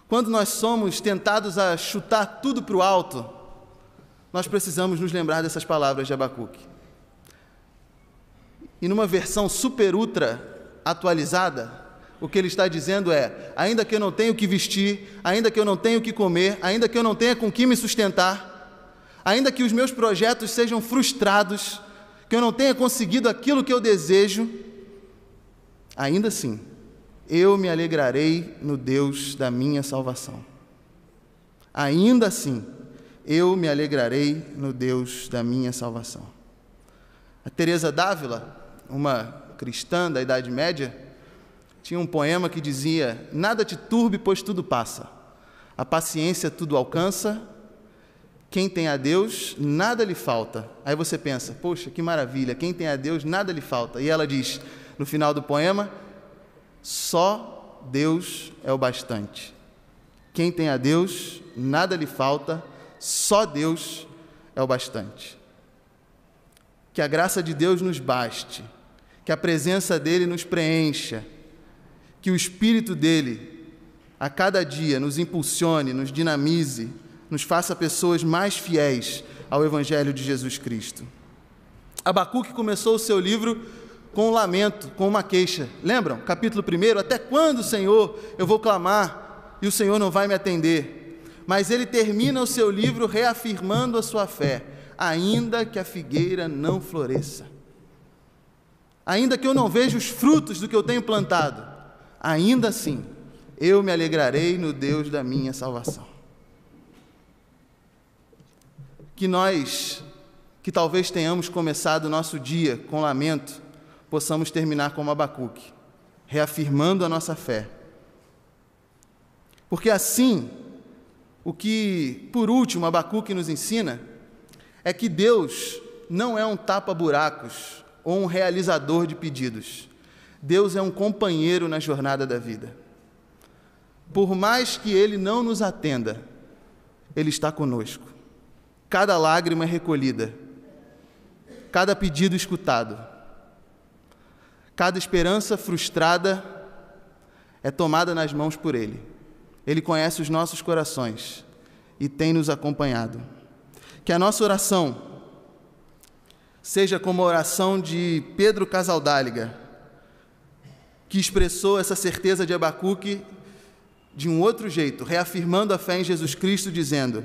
quando nós somos tentados a chutar tudo para o alto, nós precisamos nos lembrar dessas palavras de Abacuque. E numa versão super ultra atualizada, o que ele está dizendo é: ainda que eu não tenha o que vestir, ainda que eu não tenha o que comer, ainda que eu não tenha com que me sustentar, ainda que os meus projetos sejam frustrados, que eu não tenha conseguido aquilo que eu desejo, ainda assim, eu me alegrarei no Deus da minha salvação. Ainda assim, eu me alegrarei no Deus da minha salvação. A Teresa d'Ávila, uma cristã da Idade Média, tinha um poema que dizia: nada te turbe, pois tudo passa. A paciência tudo alcança. Quem tem a Deus, nada lhe falta. Aí você pensa: poxa, que maravilha, quem tem a Deus, nada lhe falta. E ela diz, no final do poema: só Deus é o bastante. Quem tem a Deus, nada lhe falta, só Deus é o bastante. Que a graça de Deus nos baste, que a presença dEle nos preencha, que o Espírito dEle, a cada dia, nos impulsione, nos dinamize, nos faça pessoas mais fiéis ao Evangelho de Jesus Cristo. Abacuque começou o seu livro com um lamento, com uma queixa. Lembram? Capítulo 1, até quando, Senhor, eu vou clamar e o Senhor não vai me atender? Mas ele termina o seu livro reafirmando a sua fé: ainda que a figueira não floresça, ainda que eu não veja os frutos do que eu tenho plantado, ainda assim, eu me alegrarei no Deus da minha salvação. Que nós, que talvez tenhamos começado o nosso dia com lamento, possamos terminar como Abacuque, reafirmando a nossa fé. Porque assim, o que, por último, Abacuque nos ensina é que Deus não é um tapa-buracos ou um realizador de pedidos. Deus é um companheiro na jornada da vida. Por mais que Ele não nos atenda, Ele está conosco. Cada lágrima é recolhida, cada pedido escutado, cada esperança frustrada é tomada nas mãos por Ele. Ele conhece os nossos corações e tem nos acompanhado. Que a nossa oração seja como a oração de Pedro Casaldáliga, que expressou essa certeza de Abacuque de um outro jeito, reafirmando a fé em Jesus Cristo, dizendo: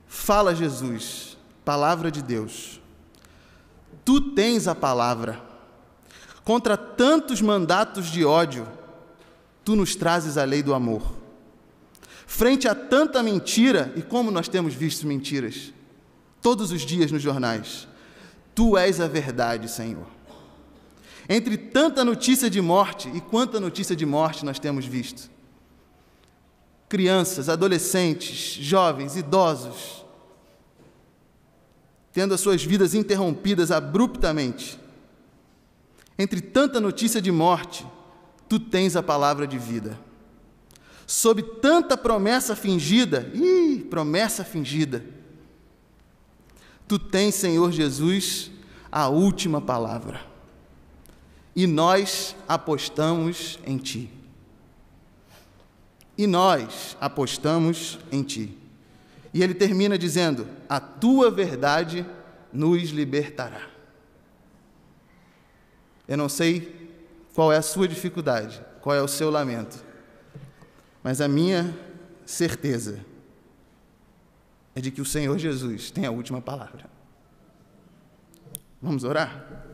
fala, Jesus, palavra de Deus. Tu tens a palavra. Contra tantos mandatos de ódio, tu nos trazes a lei do amor. Frente a tanta mentira, e como nós temos visto mentiras todos os dias nos jornais, tu és a verdade, Senhor. Entre tanta notícia de morte, e quanta notícia de morte nós temos visto, crianças, adolescentes, jovens, idosos, tendo as suas vidas interrompidas abruptamente. Entre tanta notícia de morte, tu tens a palavra de vida. Sob tanta promessa fingida, tu tens, Senhor Jesus, a última palavra. E nós apostamos em Ti. E nós apostamos em Ti. E ele termina dizendo: a Tua verdade nos libertará. Eu não sei qual é a sua dificuldade, qual é o seu lamento, mas a minha certeza é de que o Senhor Jesus tem a última palavra. Vamos orar?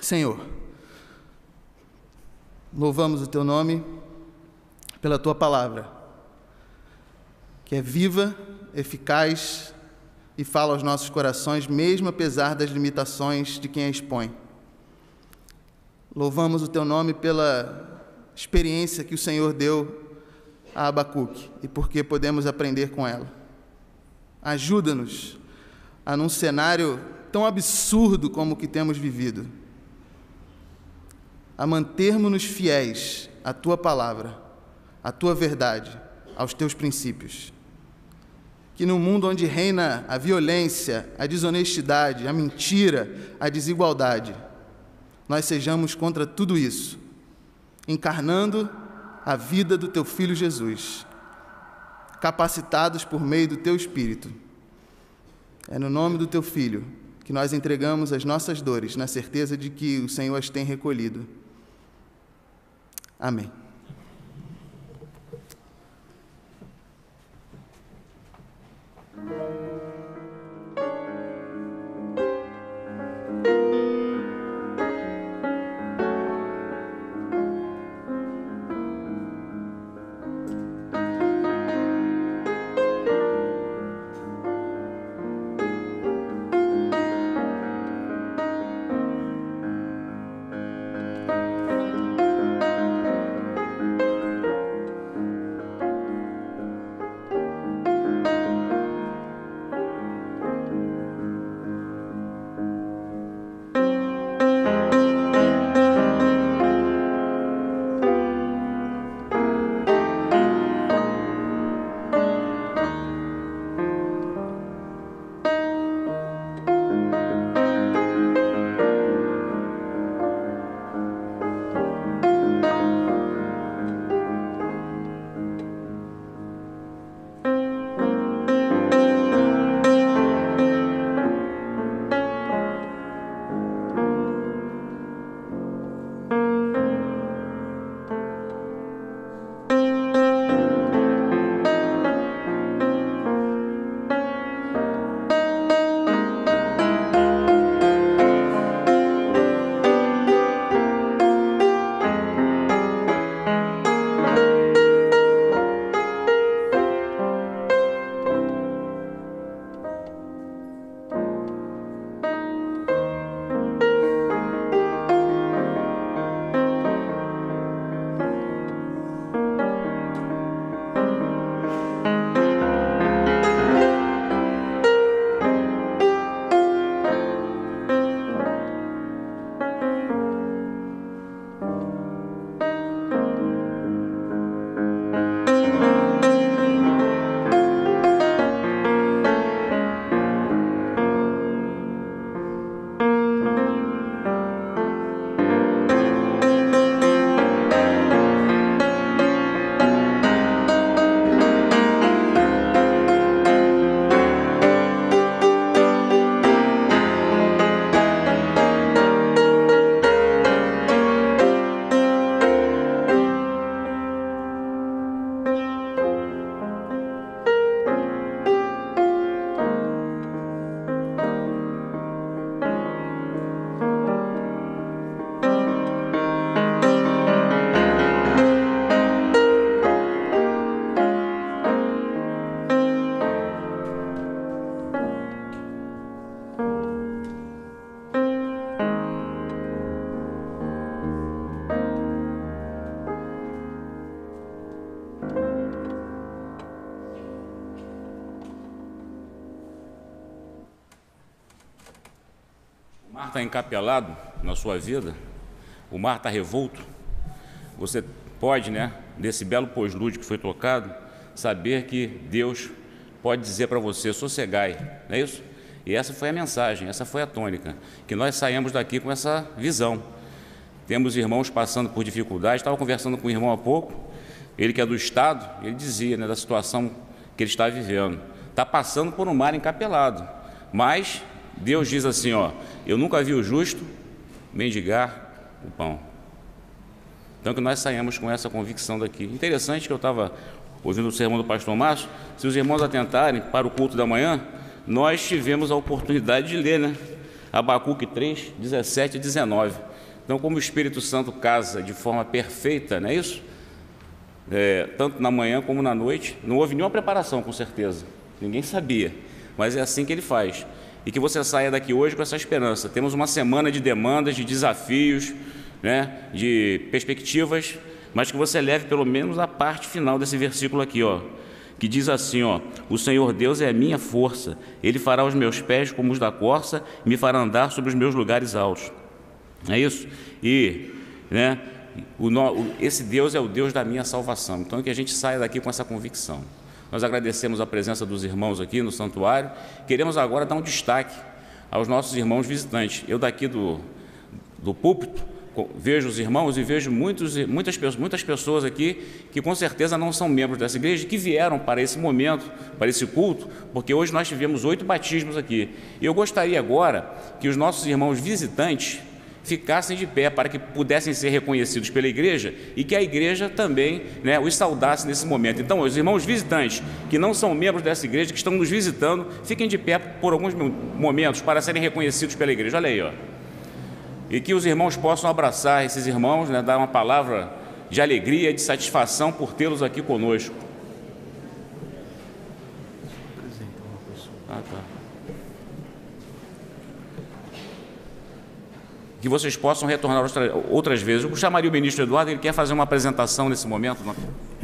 Senhor, louvamos o Teu nome pela Tua palavra, que é viva, eficaz e fala aos nossos corações, mesmo apesar das limitações de quem a expõe. Louvamos o Teu nome pela experiência que o Senhor deu a Abacuque e porque podemos aprender com ela. Ajuda-nos a, num cenário tão absurdo como o que temos vivido, a mantermos-nos fiéis à Tua palavra, à Tua verdade, aos Teus princípios. Que no mundo onde reina a violência, a desonestidade, a mentira, a desigualdade, nós sejamos contra tudo isso, encarnando a vida do Teu Filho Jesus, capacitados por meio do Teu Espírito. É no nome do Teu Filho que nós entregamos as nossas dores, na certeza de que o Senhor as tem recolhido. Amém. mar está encapelado na sua vida, o mar está revolto, você pode, né, desse belo pós-lúdio que foi tocado, saber que Deus pode dizer para você: sossegai, não é isso? E essa foi a mensagem, essa foi a tônica, que nós saímos daqui com essa visão. Temos irmãos passando por dificuldades. Estava conversando com um irmão há pouco, ele que é do Estado, ele dizia, né, da situação que ele está vivendo. Está passando por um mar encapelado, mas Deus diz assim, ó: eu nunca vi o justo mendigar o pão. Então que nós saímos com essa convicção daqui. Interessante que eu estava ouvindo o sermão do pastor Márcio. Se os irmãos atentarem para o culto da manhã, nós tivemos a oportunidade de ler, né, Abacuque 3, 17 e 19. Então, como o Espírito Santo casa de forma perfeita, não é isso? Tanto na manhã como na noite, não houve nenhuma preparação, com certeza. Ninguém sabia, mas é assim que ele faz. E que você saia daqui hoje com essa esperança. Temos uma semana de demandas, de desafios, né, de perspectivas, mas que você leve pelo menos a parte final desse versículo aqui, ó, que diz assim, ó: o Senhor Deus é a minha força, Ele fará os meus pés como os da corça e me fará andar sobre os meus lugares altos. É isso? E, né, esse Deus é o Deus da minha salvação. Então que a gente saia daqui com essa convicção. Nós agradecemos a presença dos irmãos aqui no santuário. Queremos agora dar um destaque aos nossos irmãos visitantes. Eu daqui do púlpito vejo os irmãos e vejo muitas pessoas aqui que com certeza não são membros dessa igreja, que vieram para esse momento, para esse culto, porque hoje nós tivemos 8 batismos aqui. E eu gostaria agora que os nossos irmãos visitantes ficassem de pé para que pudessem ser reconhecidos pela igreja e que a igreja também, né, os saudasse nesse momento. Então, os irmãos visitantes que não são membros dessa igreja, que estão nos visitando, fiquem de pé por alguns momentos para serem reconhecidos pela igreja. Olha aí, ó. E que os irmãos possam abraçar esses irmãos, né, dar uma palavra de alegria, de satisfação por tê-los aqui conosco. Ah, tá. Que vocês possam retornar outras vezes. Eu chamaria o ministro Eduardo, ele quer fazer uma apresentação nesse momento.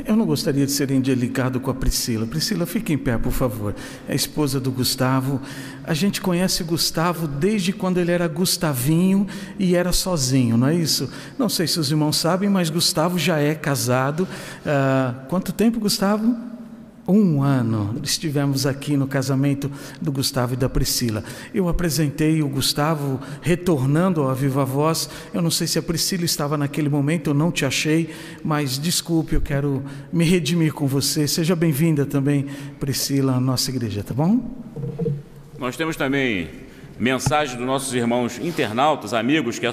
Eu não gostaria de ser indelicado com a Priscila. Priscila, fique em pé, por favor. É a esposa do Gustavo. A gente conhece o Gustavo desde quando ele era Gustavinho e era sozinho, não é isso? Não sei se os irmãos sabem, mas Gustavo já é casado. Quanto tempo, Gustavo? 1 ano estivemos aqui no casamento do Gustavo e da Priscila. Eu apresentei o Gustavo retornando ao Viva Voz. Eu não sei se a Priscila estava naquele momento, eu não te achei, mas desculpe, eu quero me redimir com você. Seja bem-vinda também, Priscila, à nossa igreja, tá bom? Nós temos também mensagens dos nossos irmãos internautas, amigos que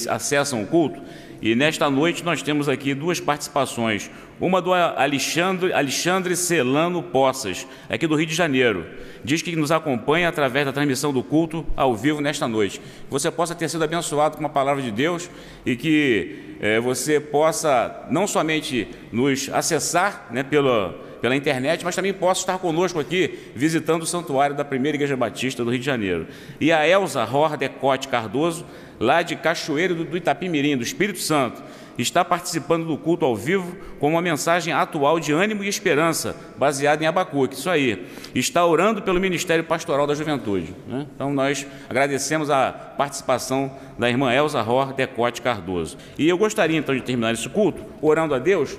acessam o culto. E nesta noite nós temos aqui 2 participações. Uma do Alexandre Celano Poças, aqui do Rio de Janeiro. Diz que nos acompanha através da transmissão do culto ao vivo nesta noite. Que você possa ter sido abençoado com uma palavra de Deus e que você possa não somente nos acessar, né, pela internet, mas também possa estar conosco aqui, visitando o santuário da Primeira Igreja Batista do Rio de Janeiro. E a Elza Ror Decote Cardoso, lá de Cachoeiro do Itapimirim, do Espírito Santo, está participando do culto ao vivo com uma mensagem atual de ânimo e esperança, baseada em Abacuque. Isso aí. Está orando pelo Ministério Pastoral da Juventude, né? Então, nós agradecemos a participação da irmã Elza Ror Decote Cardoso. E eu gostaria, então, de terminar esse culto orando a Deus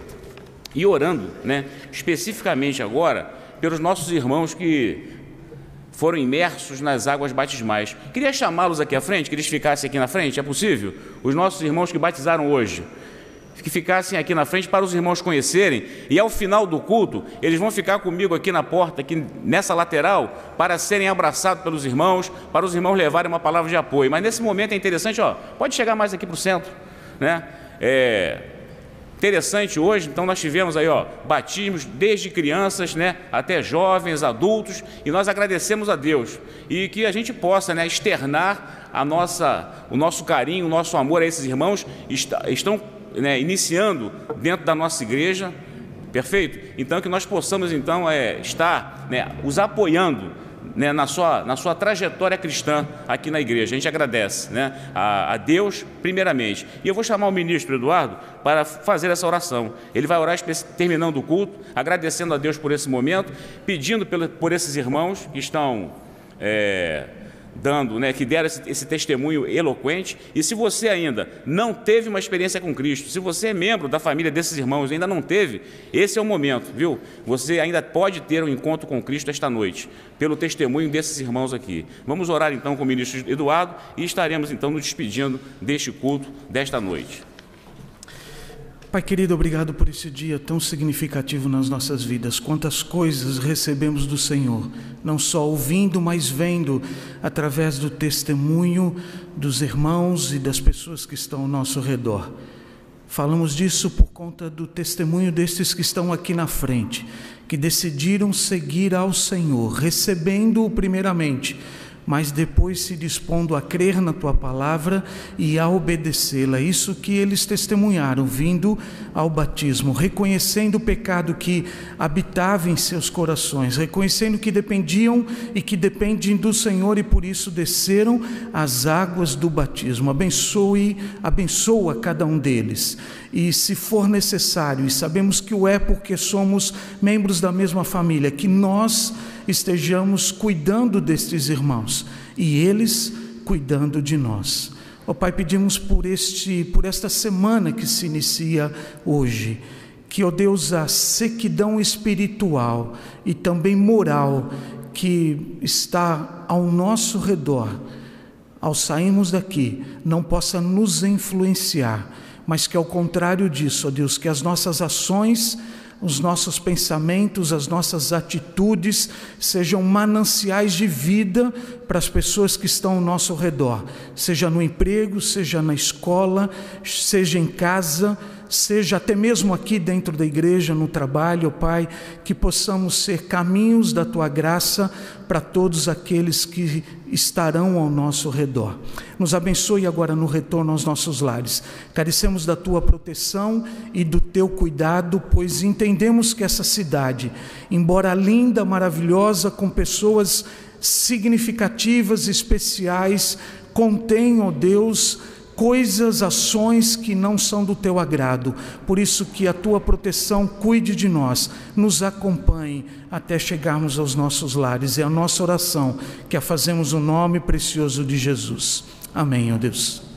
e orando, né, especificamente agora pelos nossos irmãos que foram imersos nas águas batismais. Queria chamá-los aqui à frente, que eles ficassem aqui na frente, é possível? Os nossos irmãos que batizaram hoje, que ficassem aqui na frente para os irmãos conhecerem, e ao final do culto, eles vão ficar comigo aqui na porta, aqui nessa lateral, para serem abraçados pelos irmãos, para os irmãos levarem uma palavra de apoio. Mas nesse momento é interessante, ó, pode chegar mais aqui para o centro, né? Interessante hoje, então nós tivemos aí, ó, batismos desde crianças, né, até jovens, adultos, e nós agradecemos a Deus e que a gente possa, né, externar o nosso carinho, o nosso amor a esses irmãos estão, né, iniciando dentro da nossa igreja, perfeito? Então que nós possamos então estar, né, os apoiando, né, na sua trajetória cristã aqui na igreja. A gente agradece, né, a Deus primeiramente. E eu vou chamar o ministro Eduardo para fazer essa oração. Ele vai orar terminando o culto, agradecendo a Deus por esse momento, pedindo por esses irmãos que estão que deram esse testemunho eloquente. E se você ainda não teve uma experiência com Cristo, se você é membro da família desses irmãos e ainda não teve, esse é o momento, viu? Você ainda pode ter um encontro com Cristo esta noite, pelo testemunho desses irmãos aqui. Vamos orar então com o ministro Eduardo e estaremos então nos despedindo deste culto desta noite. Pai querido, obrigado por esse dia tão significativo nas nossas vidas. Quantas coisas recebemos do Senhor, não só ouvindo, mas vendo através do testemunho dos irmãos e das pessoas que estão ao nosso redor. Falamos disso por conta do testemunho destes que estão aqui na frente, que decidiram seguir ao Senhor, recebendo-o primeiramente, mas depois se dispondo a crer na Tua palavra e a obedecê-la. Isso que eles testemunharam, vindo ao batismo, reconhecendo o pecado que habitava em seus corações, reconhecendo que dependiam e que dependem do Senhor, e por isso desceram as águas do batismo. Abençoa cada um deles. E se for necessário, e sabemos que o é porque somos membros da mesma família, que nós estejamos cuidando destes irmãos e eles cuidando de nós. Ó Pai, pedimos por esta semana que se inicia hoje, que, ó Deus, a sequidão espiritual e também moral que está ao nosso redor, ao sairmos daqui, não possa nos influenciar, mas que ao contrário disso, ó Deus, que as nossas ações, os nossos pensamentos, as nossas atitudes sejam mananciais de vida para as pessoas que estão ao nosso redor, seja no emprego, seja na escola, seja em casa, seja até mesmo aqui dentro da igreja, no trabalho, ó Pai, que possamos ser caminhos da Tua graça para todos aqueles que estarão ao nosso redor. Nos abençoe agora no retorno aos nossos lares. Carecemos da Tua proteção e do Teu cuidado, pois entendemos que essa cidade, embora linda, maravilhosa, com pessoas significativas, especiais, contém, ó Deus, coisas, ações que não são do Teu agrado. Por isso que a Tua proteção cuide de nós, nos acompanhe até chegarmos aos nossos lares. É a nossa oração que a fazemos no nome precioso de Jesus. Amém, ó Deus.